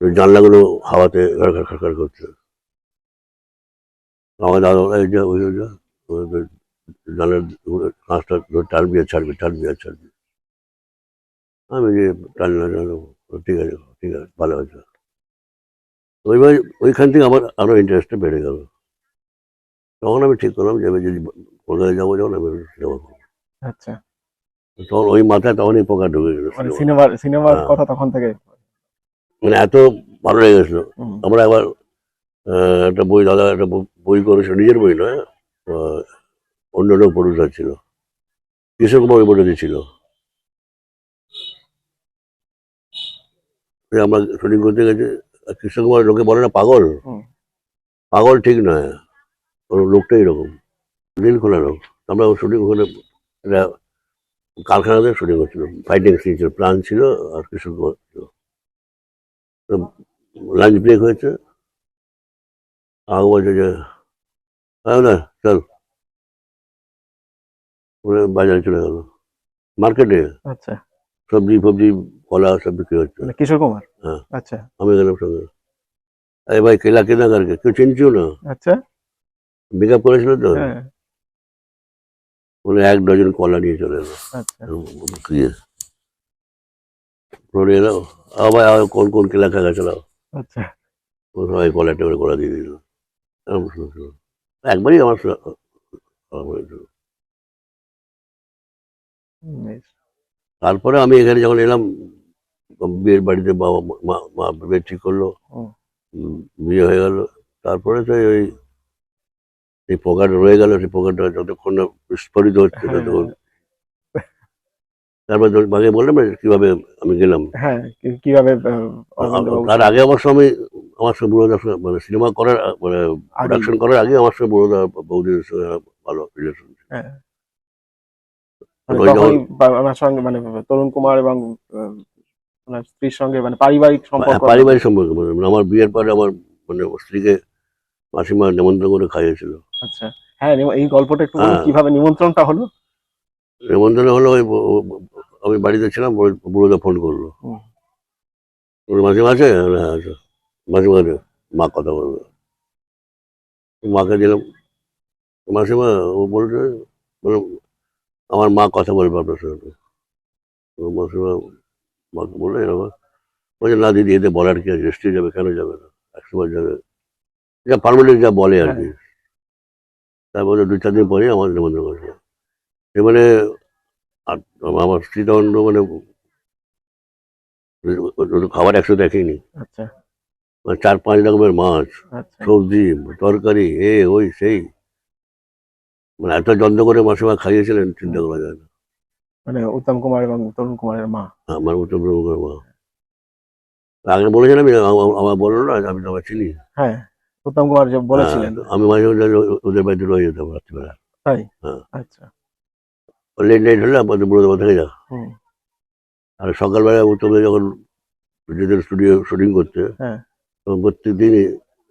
তো জানলাগুলো হাওয়াতে ঘাড় খাড় করছে। আমার দাদা বলে, এই যে ওই যে জানলার কাঁচটা ধরে টানবি আর ছাড়বি, টানবি আর ছাড়বি। আমি যে টানলাম, ঠিক আছে ঠিক আছে, ভালো হয়েছে। ওইবার ওইখান থেকে আমার আরো ইন্টারেস্টটা বেড়ে গেল। তখন আমি ঠিক করলাম যে আমি যদি কলকাতায় যাবো যখন আমি সিনেমা করবো। আচ্ছা, তখন ওই মাথায় তখনই পোকা ঢুকে গেল মানে সিনেমা। সিনেমার হ্যাঁ, কথা তখন থেকে। মানে এত ভালো লেগে গেছিল। হুম। আমরা একবার একটা বই, দাদা একটা বই করেছিল, নিজের বই নয়, আহ, অন্য লোক প্রডিউসার ছিল, কিশোর কুমার ওই বইটা ছিল। আমরা শুটিং করতে গেছি, আর কিশোর কুমার লোকে বলে না পাগল, হুম। পাগল ঠিক নয়, ওর লোকটা এরকম দিল খোলা লোক। আমরা শুটিং ওখানে একটা কারখানাতে শুটিং করছিল, ফাইটিং সিন ছিল, প্ল্যান ছিল, আর কিশোর কুমার ছিল। তো লাঞ্চ ব্রেক হয়েছে, আগে বলছে যে না চল, ওরা বাজারে চলে গেল, মার্কেটে আচ্ছা, সবজি ফবজি কলা সব বিক্রি হচ্ছে। মানে কিশোর কুমার। হ্যাঁ, আচ্ছা। আমি গেলাম সঙ্গে। আরে ভাই কেলা কেনা কারকে কেউ চিনছিও না, আচ্ছা। মেকআপ করেছিল তো, হ্যাঁ। বলে 1 ডজন কলা নিয়ে চলে এলো। আচ্ছা। দিয়ে পরে এলো, আবার কোন কোন কেলা খাগা চালাও, আচ্ছা। ও সবাই কলা টেবিল কলা দিয়ে দিল। একবারই আমার খারাপ হয়েছিল। বেশ। তারপরে আমি এখানে যখন এলাম, বিয়ের বাড়িতে বাবা মা মা বিয়ে ঠিক করলো, হুম। উম, বিয়ে হয়ে গেল। তারপরে তো ওই এই পোকাটা রয়ে গেল, সেই পোকাটা যতক্ষণ না বিস্ফোরিত হচ্ছে হ্যাঁ, ততক্ষণ। তারপরে আগে বললাম না কিভাবে আমি গেলাম। হ্যাঁ, কিভাবে অরবিন্দ বাবুর তার সঙ্গে আগে আমার সঙ্গে, আমার সঙ্গে বুড়োদার সঙ্গে, মানে সিনেমা করার মানে আগেই। প্রোডাকশন করার আগে আমার সঙ্গে বুড়োদা বৌদির সঙ্গে ভালো রিলেশন। হ্যাঁ, মানে ওই যখন তখনই ওনার সঙ্গে, মানে তরুণ কুমার এবং ওনার স্ত্রীর সঙ্গে মানে পারিবারিক সম্পর্ক আপনাদের। পারিবারিক সম্পর্ক, মানে আমার বিয়ের পরে আমার মানে স্ত্রীকে মাসিমা নেমন্তন্ন করে খাইয়েছিল। আচ্ছা। হ্যাঁ, এই গল্পটা একটু বলুন, হ্যাঁ, কিভাবে নিমন্ত্রণটা হলো। নেমন্তন্ন হলো ওই আমি বাড়িতে ছিলাম, ওই বুড়োদা ফোন করলো, হুম। ওর মাসিমা আছে, হ্যাঁ আছে, মাসিমা আছে, মা কথা বলবে, মাকে দিলাম। মাসিমা ও বলছে, বলে আমার মা কথা বলবে আপনার সঙ্গে। তো মাসিমা মাকে বললো এরকম, বলছে না দিদি, এতে বলার কি আছে, রেস্টে যাবে, কেন যাবে না, 100 বার যাবে, যা পারমানেন্ট যা বলে আর হ্যাঁ। কি। তারপরে 2-4 দিন পরে আমার নিমন্ত্রণ করেছিল। এবারে আর আমার স্ত্রী তখন তো মানে খাবার একসাথে দেখেনি, আচ্ছা। মানে 4-5 রকমের মাছ, আচ্ছা, সবজি, তরকারি, ওই সেই, মানে এত যত্ন করে মাসিমা খাইয়েছিলেন চিন্তা করা যায় না। মানে উত্তম কুমার এবং তরুণ কুমারের মা। আমার উত্তম প্রভুর মা আগে বলেছিলাম, আমার বললো না আমি তোমার চিনি। হ্যাঁ, উত্তম কুমার যে হ্যাঁ, বলেছিলেন। আমি মাঝে মাঝে ওদের বাড়িতে রয়ে যেতাম রাত্রিবেলা। তাই। হ্যাঁ, আচ্ছা। লেট নাইট হলে আমাদের বুড়ো দেওয়া থেকে যা। হুম। আর সকালবেলা উত্তমে যখন যেতেন স্টুডিও শুটিং করতে, হ্যাঁ। তখন প্রত্যেক দিনই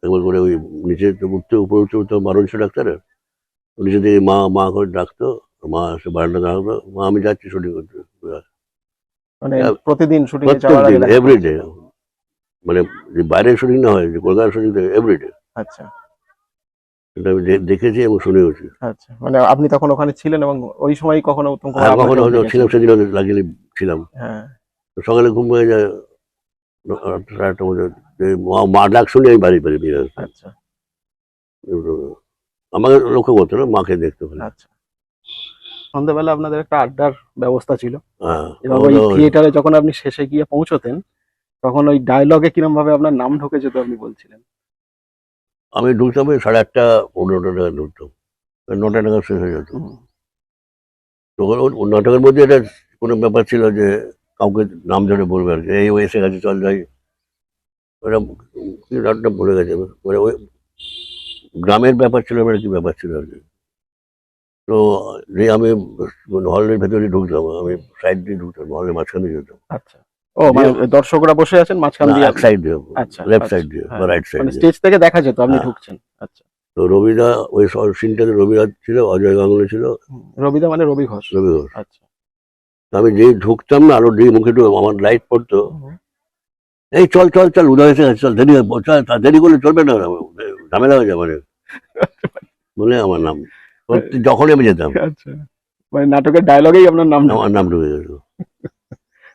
একবার করে ওই নিচে তো উঠতে, উপরে উঠতে উঠতে বারণ ছিল ডাক্তারের, নিচে থেকে মা মা করে ডাকতো, মা এসে বারান্দা দাঁড়াতো, মা আমি যাচ্ছি শুটিং করতে। মানে প্রতিদিন শুটিং এ প্রত্যেক যাওয়ার আগে দিন, দেখা এভরিডে, করেছিল। মানে যে বাইরের শুটিং না হয়, যে কলকাতার শুটিং থেকে এভরিডে। আচ্ছা। এটা আমি দেখেছি এবং শুনেওছি। আচ্ছা, মানে আপনি তখন ওখানে ছিলেন এবং ওই সময় কখনো উত্তম কুমার আর কখনো আপনাকেও হয়তো ছিলাম, দেখেছেন। সেদিন লাগিয়ে ছিলাম। হ্যাঁ। তো সকালে ঘুম হয়ে যায়, 8টা মধ্যে, যে মা ডাক শুনে আমি বাড়ি বাড়ি বেরিয়ে আসতাম। আচ্ছা। আমাকে লক্ষ্য করতো না, মাকে দেখতে পেলে। আচ্ছা, সন্ধ্যাবেলা আপনাদের একটা আড্ডার ব্যবস্থা ছিল হ্যাঁ, এবং ওই থিয়েটারে যখন আপনি শেষে গিয়ে পৌঁছতেন, তখন ওই ডায়লগে কিরম ভাবে আপনার নাম ঢুকে যেত আপনি বলছিলেন। আমি ঢুকতাম ওই 8:30, 9টা টাকা ঢুকতাম, 9টা টাকা শেষ হয়ে যেত। হুম। তখন ওই নাটকের মধ্যে এটা কোনো ব্যাপার ছিল যে কাউকে নাম ধরে বলবে আর কি, এই ও এসে গেছে চল যাই, ওটা কি নাটকটা ভুলে গেছে, মানে ওই গ্রামের ব্যাপার ছিল, মানে কি ব্যাপার ছিল আর কি। তো যে আমি হলের ভেতরে ঢুকতাম, আমি সাইড দিয়ে ঢুকতাম, হলের মাঝখানে যেতাম। আচ্ছা। ও মানে দর্শকরা বসে আছেন মাঝখান না, দিয়ে এক সাইড দিয়ে, আচ্ছা লেফট আচ্ছা সাইড দিয়ে বা হ্যাঁ রাইট সাইড মানে দিয়ে। স্টেজ থেকে দেখা যেত আপনি হ্যাঁ। ঢুকছেন আচ্ছা তো রবিদা ওই সিনটাতে রবিদা ছিল, অজয় গাঙ্গুলি ছিল, রবিদা মানে রবি ঘোষ রবি ঘোষ। আচ্ছা তো আমি যেই ঢুকতাম না, আরো যেই মুখে ঢুকে আমার লাইট পড়তো, এই চল চল চল, উদয় এসে গেছে, চল দেরি হবে, চল, দেরি করলে চলবে না, ঝামেলা হয়ে যাবে মানে, বলে আমার নাম যখনই আমি যেতাম আচ্ছা মানে নাটকের ডায়লগেই আপনার নাম আমার নাম ঢুকে গেল।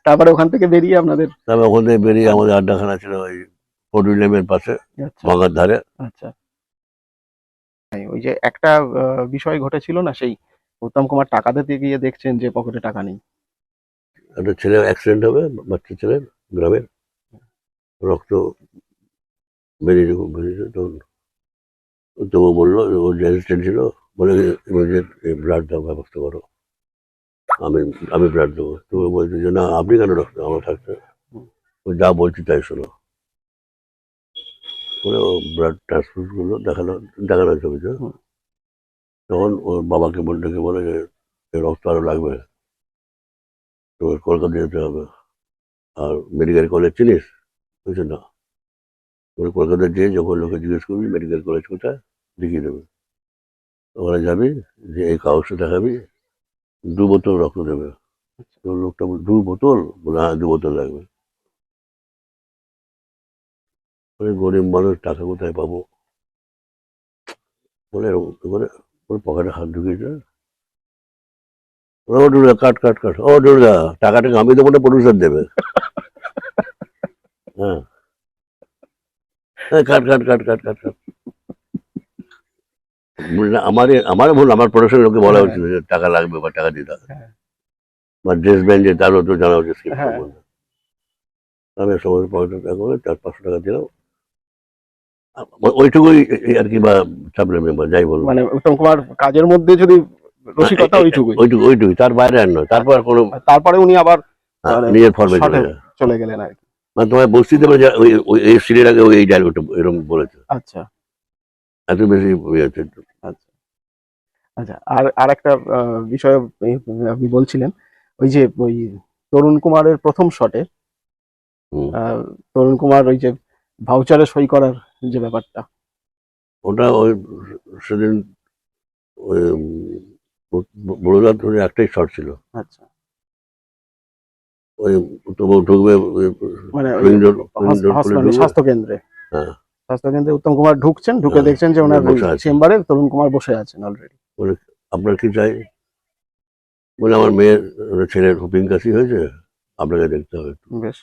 তারপরে ওখান থেকে বেরিয়ে আপনাদের তারপর ওখান থেকে বেরিয়ে আমাদের আড্ডাখানা ছিল ওই ফোর্ট উইলিয়ামের পাশে, আচ্ছা গঙ্গার ধারে। আচ্ছা ওই যে একটা বিষয় ঘটেছিল না সেই উত্তম কুমার টাকা দিতে গিয়ে দেখছেন যে পকেটে টাকা নেই একটা ছেলে অ্যাক্সিডেন্ট হবে, বাচ্চা ছেলে, গ্রামের, রক্ত বেরিয়েছে, খুব বেরিয়েছে। তখন তো ও বললো, ওর যে অ্যাসিস্ট্যান্ট ছিল, বলে ইমিডিয়েট ব্লাড দেওয়ার ব্যবস্থা করো, আমি আমি ব্লাড দেবো। তো ও বলছে যে না, আপনি কেন রক্ত, আমার থাকতে, ও যা বলছি তাই শোনো। বলে ও ব্লাড ট্রান্সফিউজ করলো, দেখানো ছবিতে। হুম। তখন ওর বাবাকে ডেকে বলে যে এ রক্ত আরো লাগবে, তো কলকাতা যেতে হবে। আর মেডিকেল কলেজ চিনিস? বলছে না। বলে কলকাতা যেয়ে যখন লোকে জিজ্ঞেস করবি মেডিকেল কলেজ কোথায়, দেখিয়ে দেবে। ওখানে যাবি, যে এই কাগজটা দেখাবি, 2 বোতল রক্ত দেবে। তো লোকটা বলে 2 বোতল? বলে হ্যাঁ, 2 বোতল লাগবে। বলে গরিব মানুষ, টাকা কোথায় পাবো? বলে এরকম করে ওর পকেটে হাত ঢুকিয়েছে। ও দুর্গা, কাট কাট কাট, ও দুর্গা, টাকাটা আমি দেবো না, প্রডিউসার দেবে। হ্যাঁ, কাট কাট কাট কাট কাট কাট। আমারও ভুল, আমার প্রডিউসার লোকে বলা হ্যাঁ হয়েছিল যে টাকা লাগবে বা টাকা দিতে হবে, হ্যাঁ বা ড্রেস ব্যান্ড যে তারও তো জানা হচ্ছে স্ক্রিপ্ট হ্যাঁ সম্বন্ধে। আমি সময় পকেটে টাকা করে 400-500 টাকা দিলাম। ওইটুকুই আর কি, বা সাপ্লাই মেম্বার যাই বলবো। মানে উত্তম কুমার কাজের মধ্যে যদি রসিকতা ওইটুকুই ওইটুকুই, তার বাইরে আর নয়। তারপর আর কোনো আর তারপরে উনি আবার মানে নিজের ফর্মে চলে শর্টে যায়। চলে গেলেন আর কি মানে তোমায় বসতে পারে যে এই সিনের আগে ওই এই ডায়লগটা এরকম বলেছে, আচ্ছা এত বেশি ইয়ে হচ্ছে। আচ্ছা আচ্ছা আর আর একটা বিষয় আপনি বলছিলেন ওই যে ওই তরুণ কুমারের প্রথম শটে হুম। তরুণ কুমার ওই যে ভাউচারে সই করার যে ব্যাপারটা ওটা ওই সেদিন ওই বড়দার ধরে একটাই শট ছিল, আচ্ছা ওই তবু ঢুকবে মানে ওই সুইংডোর মানে স্বাস্থ্য কেন্দ্রে হ্যাঁ, স্বাস্থ্য কেন্দ্রে উত্তম কুমার ঢুকছেন ঢুকে হ্যাঁ, দেখছেন যে ওনার বসে আছে। চেম্বারে তরুণ কুমার বসে আছেন অলরেডি বলে আপনার কি চাই? বলে আমার মেয়ের ছেলের হুপিং কাশি হয়েছে, আপনাকে দেখতে হবে। বেশ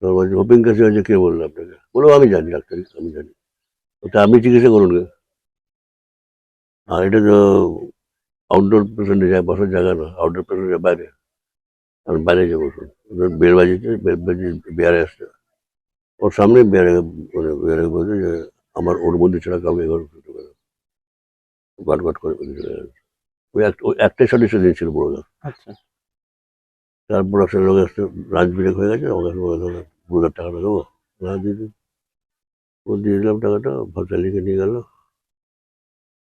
তো বলছে হুপিং কাশি হয়েছে, কে বললো আপনাকে? বলো আমি জানি ডাক্তার, আমি জানি। তা আপনি চিকিৎসা করুন গে। আর এটা তো আউটডোর পেশেন্টে যায়, বসার জায়গা না, আউটডোর পেশেন্টের বাইরে, আমি বাইরে যাবো বসুন। বের বাজিয়েছে, বের বাজিয়ে বিয়ারে আসছে, ওর সামনে বিয়ারে, মানে বিয়ারে বলছে যে আমার ওর মধ্যে ছাড়া কাউকে এবার গাট গাট করে বেরিয়ে চলে গেছে। ওই একটাই সাথে সেদিন ছিল বড়দা। আচ্ছা তারপর আসলে লোক আসছে, লাঞ্চ ব্রেক হয়ে গেছে, আমার কাছে বলে ধরো বড়দার টাকাটা দেবো, না দিয়ে দিন। ও দিয়ে দিলাম টাকাটা, ভরসা লিখে নিয়ে গেল।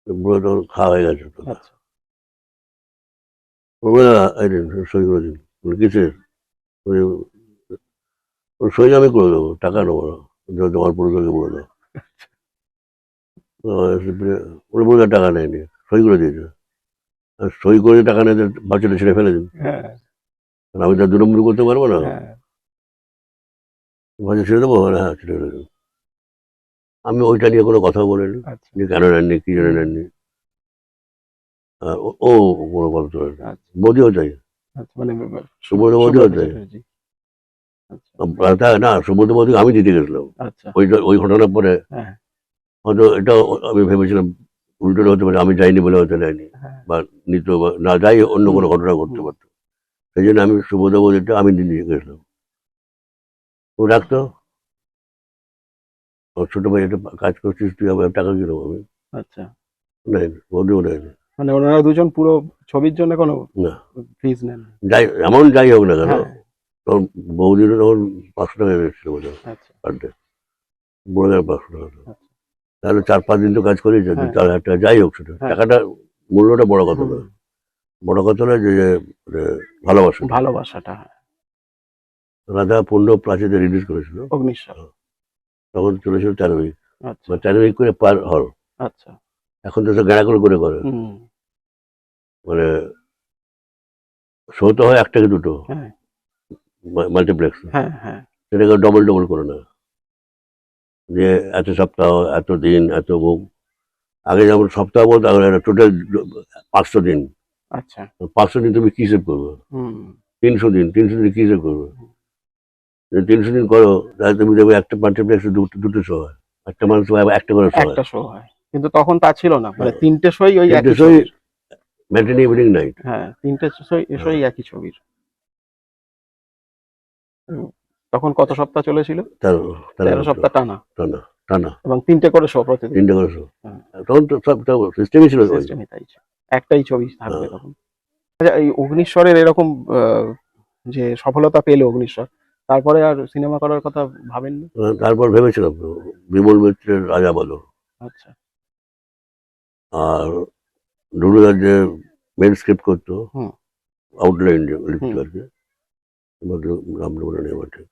বুড়ো তখন খাওয়া হয়ে গেছে তো। আচ্ছা ও বলে এই দিন সই করে দিন। বলে কিসের? ওর সই আমি করে দেবো, টাকা নেবো না, তোমার পুরোটাকে বলে দাও। ওরা বলে টাকা নেয়নি, সই করে দিয়েছে। আর সই করে টাকা নিয়ে বাচ্চাটা ছেড়ে ফেলে দিন, হ্যাঁ কারণ আমি তো 2 নম্বর করতে পারবো না। হ্যাঁ বাচ্চা ছেড়ে দেবো, হ্যাঁ ছেড়ে ফেলে দেবো। আমি ওইটা নিয়ে কোনো কথা বলিনি, আচ্ছা যে কেন নেননি, কি জন্য নেননি। আর ও কোনো কথা তোলে না। আচ্ছা মোদিও চাই, আচ্ছা মানে সুব্রত মোদিও সুব্রত চাই। চ্যাটার্জি আচ্ছা না, সুব্রত মোদী আমি দিতে গেছিলাম আচ্ছা ওই ঘটনার পরে। হ্যাঁ হয়তো এটা আমি ভেবেছিলাম উল্টোটা হতে পারে, আমি যাইনি বলে হয়তো নেয়নি, হ্যাঁ বা নিত, বা না যাই অন্য কোনো ঘটনা ঘটতে হুম, পারতো। সেই জন্য আমি সুব্রত মোদীটা আমি নিয়ে গেছিলাম। ও রাখতো, ওর ছোট ভাই একটা কাজ করছিস তুই, আবার টাকা কিনো আমি আচ্ছা নেয়নি, মোদিও নেয়নি। মানে ওনারা দুজন পুরো ছবির জন্য কোনো না, ফিজ নেন যাই এমন যাই হোক না কেন, হ্যাঁ তখন বৌদিরও তখন 500 টাকা এসেছিল বোধহয় আচ্ছা পার ডে, বড় 500 টাকা। আচ্ছা তাহলে 4-5 দিন তো কাজ করেই যেত, হ্যাঁ 4,000 টাকা যাই হোক, সেটা হ্যাঁ টাকাটা মূল্যটা বড় কথা হুম, নয়, বড় কথা নয় যে মানে ভালোবাসা। ভালোবাসাটা। রাধা 15 প্লাসিতে রিলিজ করেছিল, অগ্নিশ্বর। তখন চলেছিল 13 উইক আচ্ছা, বা 13 উইক করে পার হল। আচ্ছা। এখন তো সব গ্যাড়া করে করে হুম, মানে শো তো হয় একটা কি দুটো হ্যাঁ, মাল্টিপ্লেক্স, হ্যাঁ, হ্যাঁ। সেটাকে ডবল ডবল করে না, যে এত সপ্তাহ, এত দিন, এত বুক। আগে যেমন সপ্তাহ বলতো, এখন টোটাল 500 দিন। আচ্ছা। 500 দিন তুমি কি সেভ করবে? হুম, 300 দিন, 300 দিন কি সেভ করবে? 300 দিন করো, তাহলে তুমি দেখবে একটা মাল্টিপ্লেক্সে দুটো শো হয়, একটা মানুষ একটা করে শো হয়। একটা শো হয়। কিন্তু তখন তা ছিল না। মানে হ্যাঁ, ৩ টে শোই ওই তিনটে একই শোই ছবির। Matinee, evening, night. হ্যাঁ, ৩ টে শোই হ্যাঁ, শোই একই ছবির। হুম। তখন কত সপ্তাহ চলেছিল? 13 13 সপ্তাহ সপ্তাহ টানা। টানা টানা এবং ৩ টে করে শো প্রতিদিন। 3টে করে শো। হ্যাঁ, তখন তো সব সিস্টেমই ছিল ওই। সিস্টেমই তাই ছিল। একটাই ছবি থাকবে হ্যাঁ, তখন। আচ্ছা, এই অগ্নিশ্বরের এরকম আ যে সফলতা পেল অগ্নিশ্বর, তারপরে আর সিনেমা করার কথা ভাবেননি? তারপর ভেবেছিলাম বিমল মিত্রের রাজা বলো, আচ্ছা। আর ডুডুদার যে মেন স্ক্রিপ্ট করতো, হুম, আউটলাইন লিখতো হুম, আর কি, নামটা মনে নেই আমার ঠিক।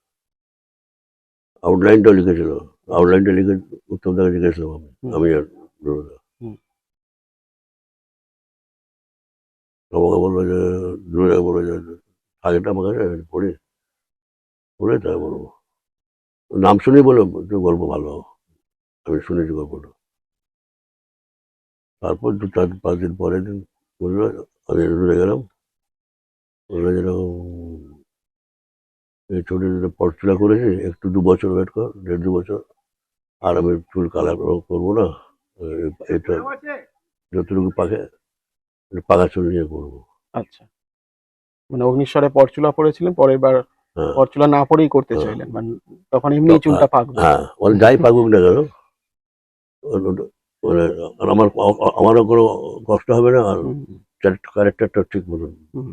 আউটলাইনটাও লিখেছিল, আচ্ছা। আউটলাইনটা লিখে উত্তম দাকে জিজ্ঞেসলাম আমি, হুম, আমি আর ডুডুদা। হুম, আমাকে বললো যে, ডুডুদা বললো যে আগেটা আমার কাছে পড়ি, পড়ে তাই বলবো। নাম শুনেই বললো যে গল্প ভালো, আমি শুনেছি গল্পটা। তারপর 4-5 দিন পরের দিন বললো, আমি রুমে গেলাম, বললো যেরকম এই ছবিটা পড়াশোনা করেছি, একটু 2 বছর ওয়েট কর, 1.5-2 বছর, আর আমি চুল কালার করবো না, এটা যতটুকু পাকে পাকা চুল নিয়ে করবো। আচ্ছা। মানে অগ্নিশ্বরে পরচুলা পড়েছিলেন, পরের বার হ্যাঁ, পরচুলা না পরেই করতে হ্যাঁ। চাইলেন। মানে তখন তো এমনিই চুলটা পাকবে। হ্যাঁ, মানে যাই পাকুক না কেন, মানে আর আমারও কোনো কষ্ট হবে না, আর হুম, ক্যারেক্টারটা ঠিক মতন হুম,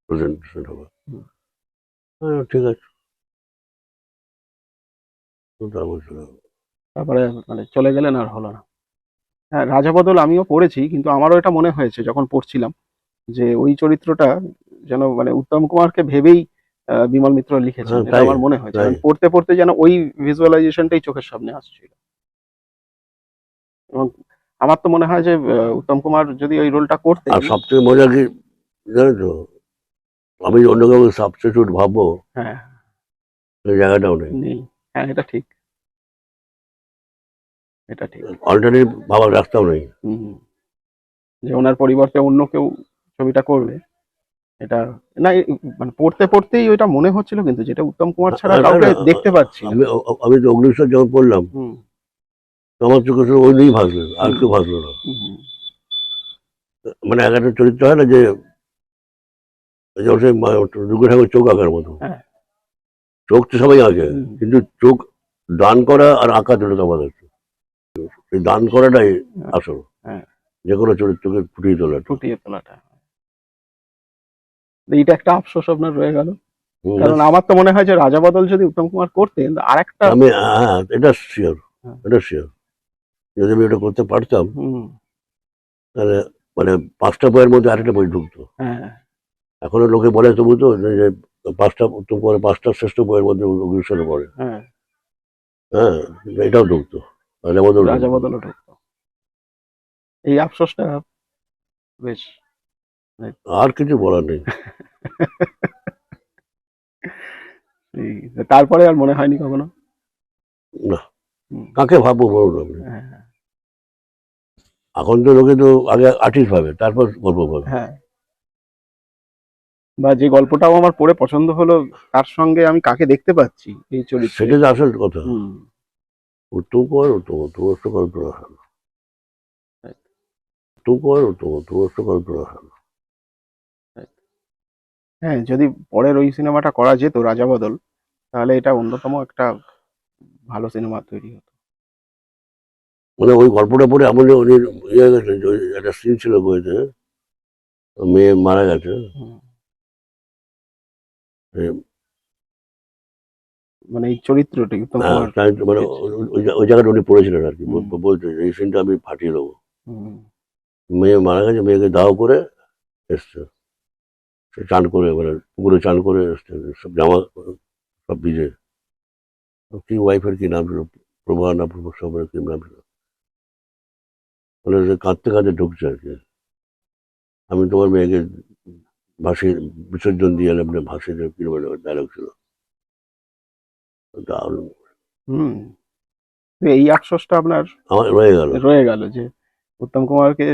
প্রেজেন্টেশন হবে। হুম। ঠিক আছে, তো তা বলছিল। তারপরে মানে চলে গেলেন, আর হলো না। হ্যাঁ, রাজাবদল আমিও পড়েছি, কিন্তু আমারও এটা মনে হয়েছে যখন পড়ছিলাম যে ওই চরিত্রটা যেন মানে উত্তম কুমারকে ভেবেই বিমল মিত্র লিখেছেন। হ্যাঁ, এটা তাই আমার মনে হয়েছে। তাই মানে পড়তে পড়তে যেন ওই ভিজুয়ালাইজেশনটাই চোখের সামনে আসছিল। এবং আমার তো মনে হয় যে উত্তম কুমার যদি ওই রোলটা করতেন। আর সবথেকে মজা কি জানো তো, আমি অন্য কাউকে সাবস্টিটিউট ভাববো, হ্যাঁ, সেই জায়গাটাও নেই। নেই। হ্যাঁ, এটা ঠিক, এটা ঠিক। অল্টারনেটিভ ভাবার রাস্তাও নেই। হুম, যে ওনার পরিবর্তে অন্য কেউ ছবিটা করবে, এটা না মানে পড়তে পড়তেই ওইটা মনে হচ্ছিল, কিন্তু যেটা উত্তম কুমার ছাড়া না কাউকে না, দেখতে পাচ্ছি না। আমি তো অগ্নিশ্বর যখন পড়লাম, হুম, তো আমার চোখে শুধু ওই নিয়েই ভাসলো, আর হুম, কেউ ভাসলো না। হুম, মানে এক একটা চরিত্র হয় না যে, যেমন সেই রুগু ঠাকুর চোখ আঁকার মতো, হ্যাঁ, চোখ তো সবাই আঁকে, হুম, কিন্তু চোখ দান করা আর আঁকা দুটো তফাৎ আছে। এই দান করাটাই আসল, হ্যাঁ, যে কোনো চরিত্রকে ফুটিয়ে তোলাটা। ফুটিয়ে তোলাটা। এইটা একটা আফসোস আপনার রয়ে গেল। না, কারণ আমার তো মনে হয় যে রাজা বদল যদি উত্তম কুমার করতেন, আর একটা। আমি হ্যাঁ, এটা শিওর, হ্যাঁ, এটা শিওর, যদি আমি এটা করতে পারতাম, হুম, তাহলে মানে 5টা বইয়ের মধ্যে আরেকটা বই ঢুকতো। হ্যাঁ, এখনো লোকে বলে তবু তো যে 5টা উত্তম করে 5টা শ্রেষ্ঠ বইয়ের মধ্যে অগ্নিশ্বরে পড়ে। হ্যাঁ, হ্যাঁ, এটাও ঢুকতো, রাজা বদল রাজা ঢুকতো। বদলও ঢুকতো। এই আফসোসটা বেশ মানে আর কিছু বলার নেই। তারপরে আর মনে হয়নি কখনো। না, হুম, কাকে ভাববো বলুন আপনি? হ্যাঁ, এখন তো লোকে তো আগে আর্টিস্ট ভাবে, তারপর গল্প ভাবে। হ্যাঁ। বা যে গল্পটাও আমার পড়ে পছন্দ হলো, তার সঙ্গে আমি কাকে দেখতে পাচ্ছি এই চরিত্রে। সেটা তো আসল কথা। হুম, উত্তম কুমার, উত্তম কল্পনা হয় না। উত্তম কুমার, উত্তম কল্পনা হয় না। হ্যাঁ, যদি পরের ওই সিনেমাটা করা যেত রাজা বদল, তাহলে এটা অন্যতম একটা ভালো সিনেমা তৈরি হতো। মানে ওই গল্পটা পড়ে এমন উনি ইয়ে হয়ে গেছে, যে ওই একটা সিন ছিল বইতে, মেয়ে মারা গেছে, হুম, এই, মানে এই চরিত্রটি উত্তম কুমার তাই তো মানে লিখেছে। ওই জায়গাটা উনি পড়েছিলেন আর কি, হুম, বলতে এই সিনটা আমি ফাটিয়ে দেবো। হুম, মেয়ে মারা গেছে, মেয়েকে দাহ করে এসছে, সে চান করে মানে পুকুরে চান করে এসছে, সব জামা সব ভিজে। কি ওয়াইফের কি নাম ছিল, প্রভা না প্রভা সবের কি নাম ছিল, মানে সে কাঁদতে কাঁদতে ঢুকছে আর কি। আমি তোমার মেয়েকে ভাসি বিসর্জন দিয়ে এলাম, ভাসি কিলোমিটার ডায়লগ ছিল, দারুণ। হুম। তো এই আফসোসটা আপনার আমার রয়ে গেল। রয়ে গেল যে উত্তম কুমারকে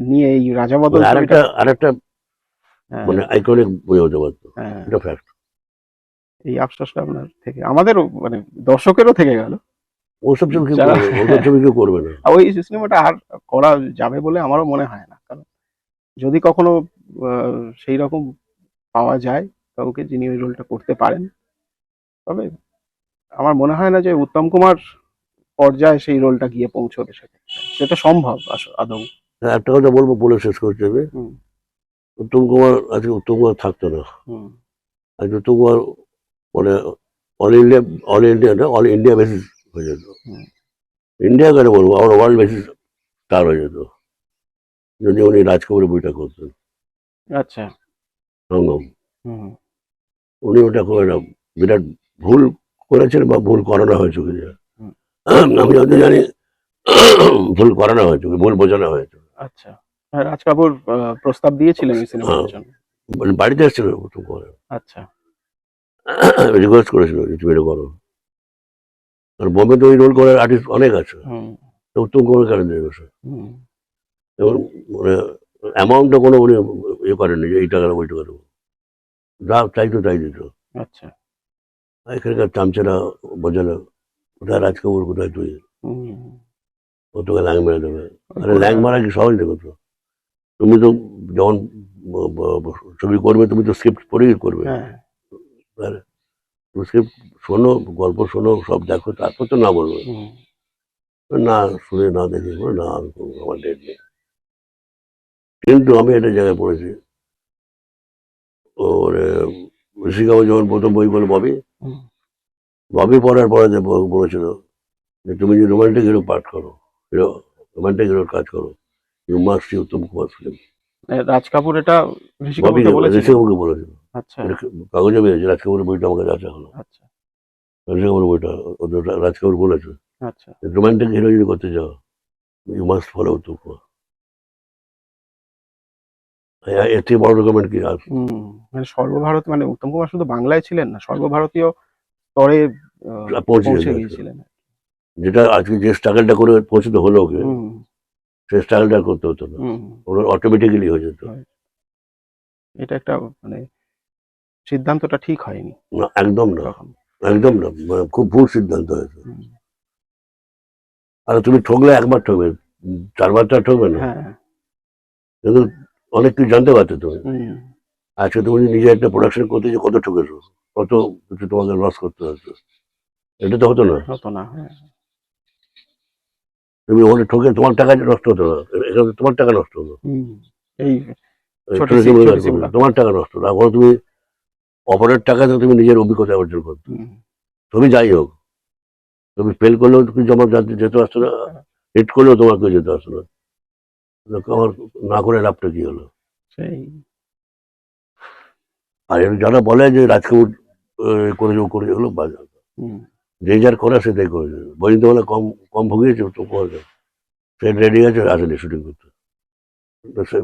নিয়ে এই রাজা বদল মানে ছবিটা। আরেকটা হ্যাঁ, মানে আইকনিক বই হতে পারতো, হ্যাঁ, এটা ফ্যাক্ট। এই আফসোসটা আপনার থেকে আমাদেরও মানে দর্শকেরও থেকে গেল। ওসব ছবি কেউ যারা করবে, ওসব ছবি কেউ করবে না। আর ওই সিনেমাটা আর করা যাবে বলে আমারও মনে হয় না, কারণ যদি কখনো সেই রকম পাওয়া যায় কাউকে যিনি ওই রোলটা করতে পারেন, তবে আমার মনে হয় না যে উত্তম কুমার পর্যায়ে সেই রোলটা গিয়ে পৌঁছবে, সেটা সম্ভব আদৌ। হ্যাঁ, একটা কথা বলবো, বলে শেষ করতে হবে। হুম, উত্তম কুমার, আজকে উত্তম কুমার থাকতো না। হুম, আজকে উত্তম কুমার মানে all India, all India basis হয়ে যেত। হুম। ইন্ডিয়া কেন বলবো, আমার ওয়ার্ল্ড বেসিস স্টার হয়ে যেত, যদি উনি রাজকপুরের বইটা করতেন, আচ্ছা। সঙ্গম। হুম, উনি ওটা খুব একটা বিরাট ভুল করেছেন, বা ভুল করানো হয়েছে কিছু। হুম। আমি যত জানি ভুল করানো হয়েছে, ভুল বোঝানো হয়েছে। আচ্ছা। হ্যাঁ, রাজ কাপুর প্রস্তাব দিয়েছিলেন এই হ্যাঁ, সিনেমাটার জন্য। মানে বাড়িতে এসেছিল উত্তম কুমার, আচ্ছা। রিকোয়েস্ট করেছিল যে তুমি এটা করো। আর বোম্বে তো ওই রোল করার আর্টিস্ট অনেক আছে, হুম, তো উত্তম কুমার কেন দেবে বসে? হুম। এবং মানে অ্যামাউন্টটা কোনো উনি ইয়ে করেননি যে এই টাকা দেবো ওই টাকা দেবো, যা চাইতো তাই দিত। আচ্ছা। এখানকার চামচেরা বোঝালো, কোথায় রাজ কাপুর, কোথায় তুই, হুম। ও তোকে ল্যাং মেরে দেবে। আরে ল্যাং মারা কি সহজ দেখো তো, তুমি তো যখন ছবি করবে, তুমি তো স্ক্রিপ্ট পড়েই করবে। হ্যাঁ। আর তুমি স্ক্রিপ্ট শোনো, গল্প শোনো, সব দেখো, তারপর তো না বলবে। হুম, না শুনে না দেখে বলে না আমি করবো, আমার ডেট নেই। কিন্তু আমি একটা জায়গায় পড়েছি, ওরে ঋষি কাপুর যখন প্রথম বই করলো ববি, হুম। ববি পড়ার পরে যে বলেছিল যে তুমি যদি রোমান্টিক হিরো পাঠ করো, হিরো রোমান্টিক হিরোর কাজ করো, you must see Uttam Kumar film. Raj Kapoor এটা ঋষি ববিকে, কাপুরকে ঋষি বলেছিলেন? কাপুরকে বলেছিল। আচ্ছা, এটা কাগজে বেরিয়েছে, রাজ কাপুরের বইটা আমাকে কাছে হলো, আচ্ছা, ঋষি কাপুরের বইটা, ওদের রাজ কাপুর বলেছে আচ্ছা। রোমান্টিক হিরো যদি করতে যাও, you must follow Uttam Kumar. এর থেকে বড় রেকমেন্ড কি আর? হুম। মানে সর্বভারত মানে উত্তম কুমার শুধু বাংলায় ছিলেন না, সর্বভারতীয় স্তরে পৌঁছে পৌঁছে গেছে। গিয়েছিলেন। যেটা আজকে যে স্ট্রাগলটা করে পৌঁছতে হলো ওকে, হুম, সেই স্ট্রাগলটা করতে হতো না, হুম। ওর অটোমেটিক্যালি হয়ে যেত। হয়। এটা একটা মানে সিদ্ধান্তটা ঠিক হয়নি না, একদম না, তখন। একদম না, মানে খুব ভুল সিদ্ধান্ত হয়েছে। হুম। আর তুমি ঠকলে একবার ঠকবে, চারবার তো আর ঠকবে না। হ্যাঁ। কিন্তু অনেক কিছু জানতে পারছো তুমি। হুম। আজকে তুমি নিজে একটা প্রোডাকশন করতে যে কত ঠকেছো, কত কিছু তোমাকে লস করতে হচ্ছে, এটা তো হতো না। হতো না। হ্যাঁ। তুমি ওখানে ঠকে তোমার টাকা নষ্ট হতো না, এখানে তোমার টাকা নষ্ট হতো। হুম। এই ছোট ছোট ছোট সিমুলার সিমলা। তোমার টাকা নষ্ট হতো। এখন তুমি অপরের টাকাতে তুমি নিজের অভিজ্ঞতা অর্জন করতো। হুম। তুমি যাই হোক, তুমি ফেল করলেও তুমি জমা যেতে আসতো না, হিট করলেও তোমার কেউ যেতে আসতো না। আমার না করে লাভটা কি হলো? সেই। আর যারা বলে যে রাজকাপুর করে করে হলো বাজার, হুম। যে যার করা সেটাই করেছে। বইতে বলে কম কম ভুগিয়েছে তো করে, সে রেডি আছে আসেনি শুটিং করতে, তো সে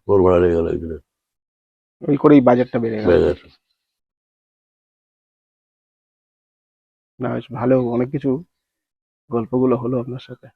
ফ্লোর ভাড়া লেগে গেল একদিনে, ওই করেই বাজেটটা বেড়ে গেল। বেড়ে গেছে। না, বেশ ভালো, অনেক কিছু গল্পগুলো হলো আপনার সাথে।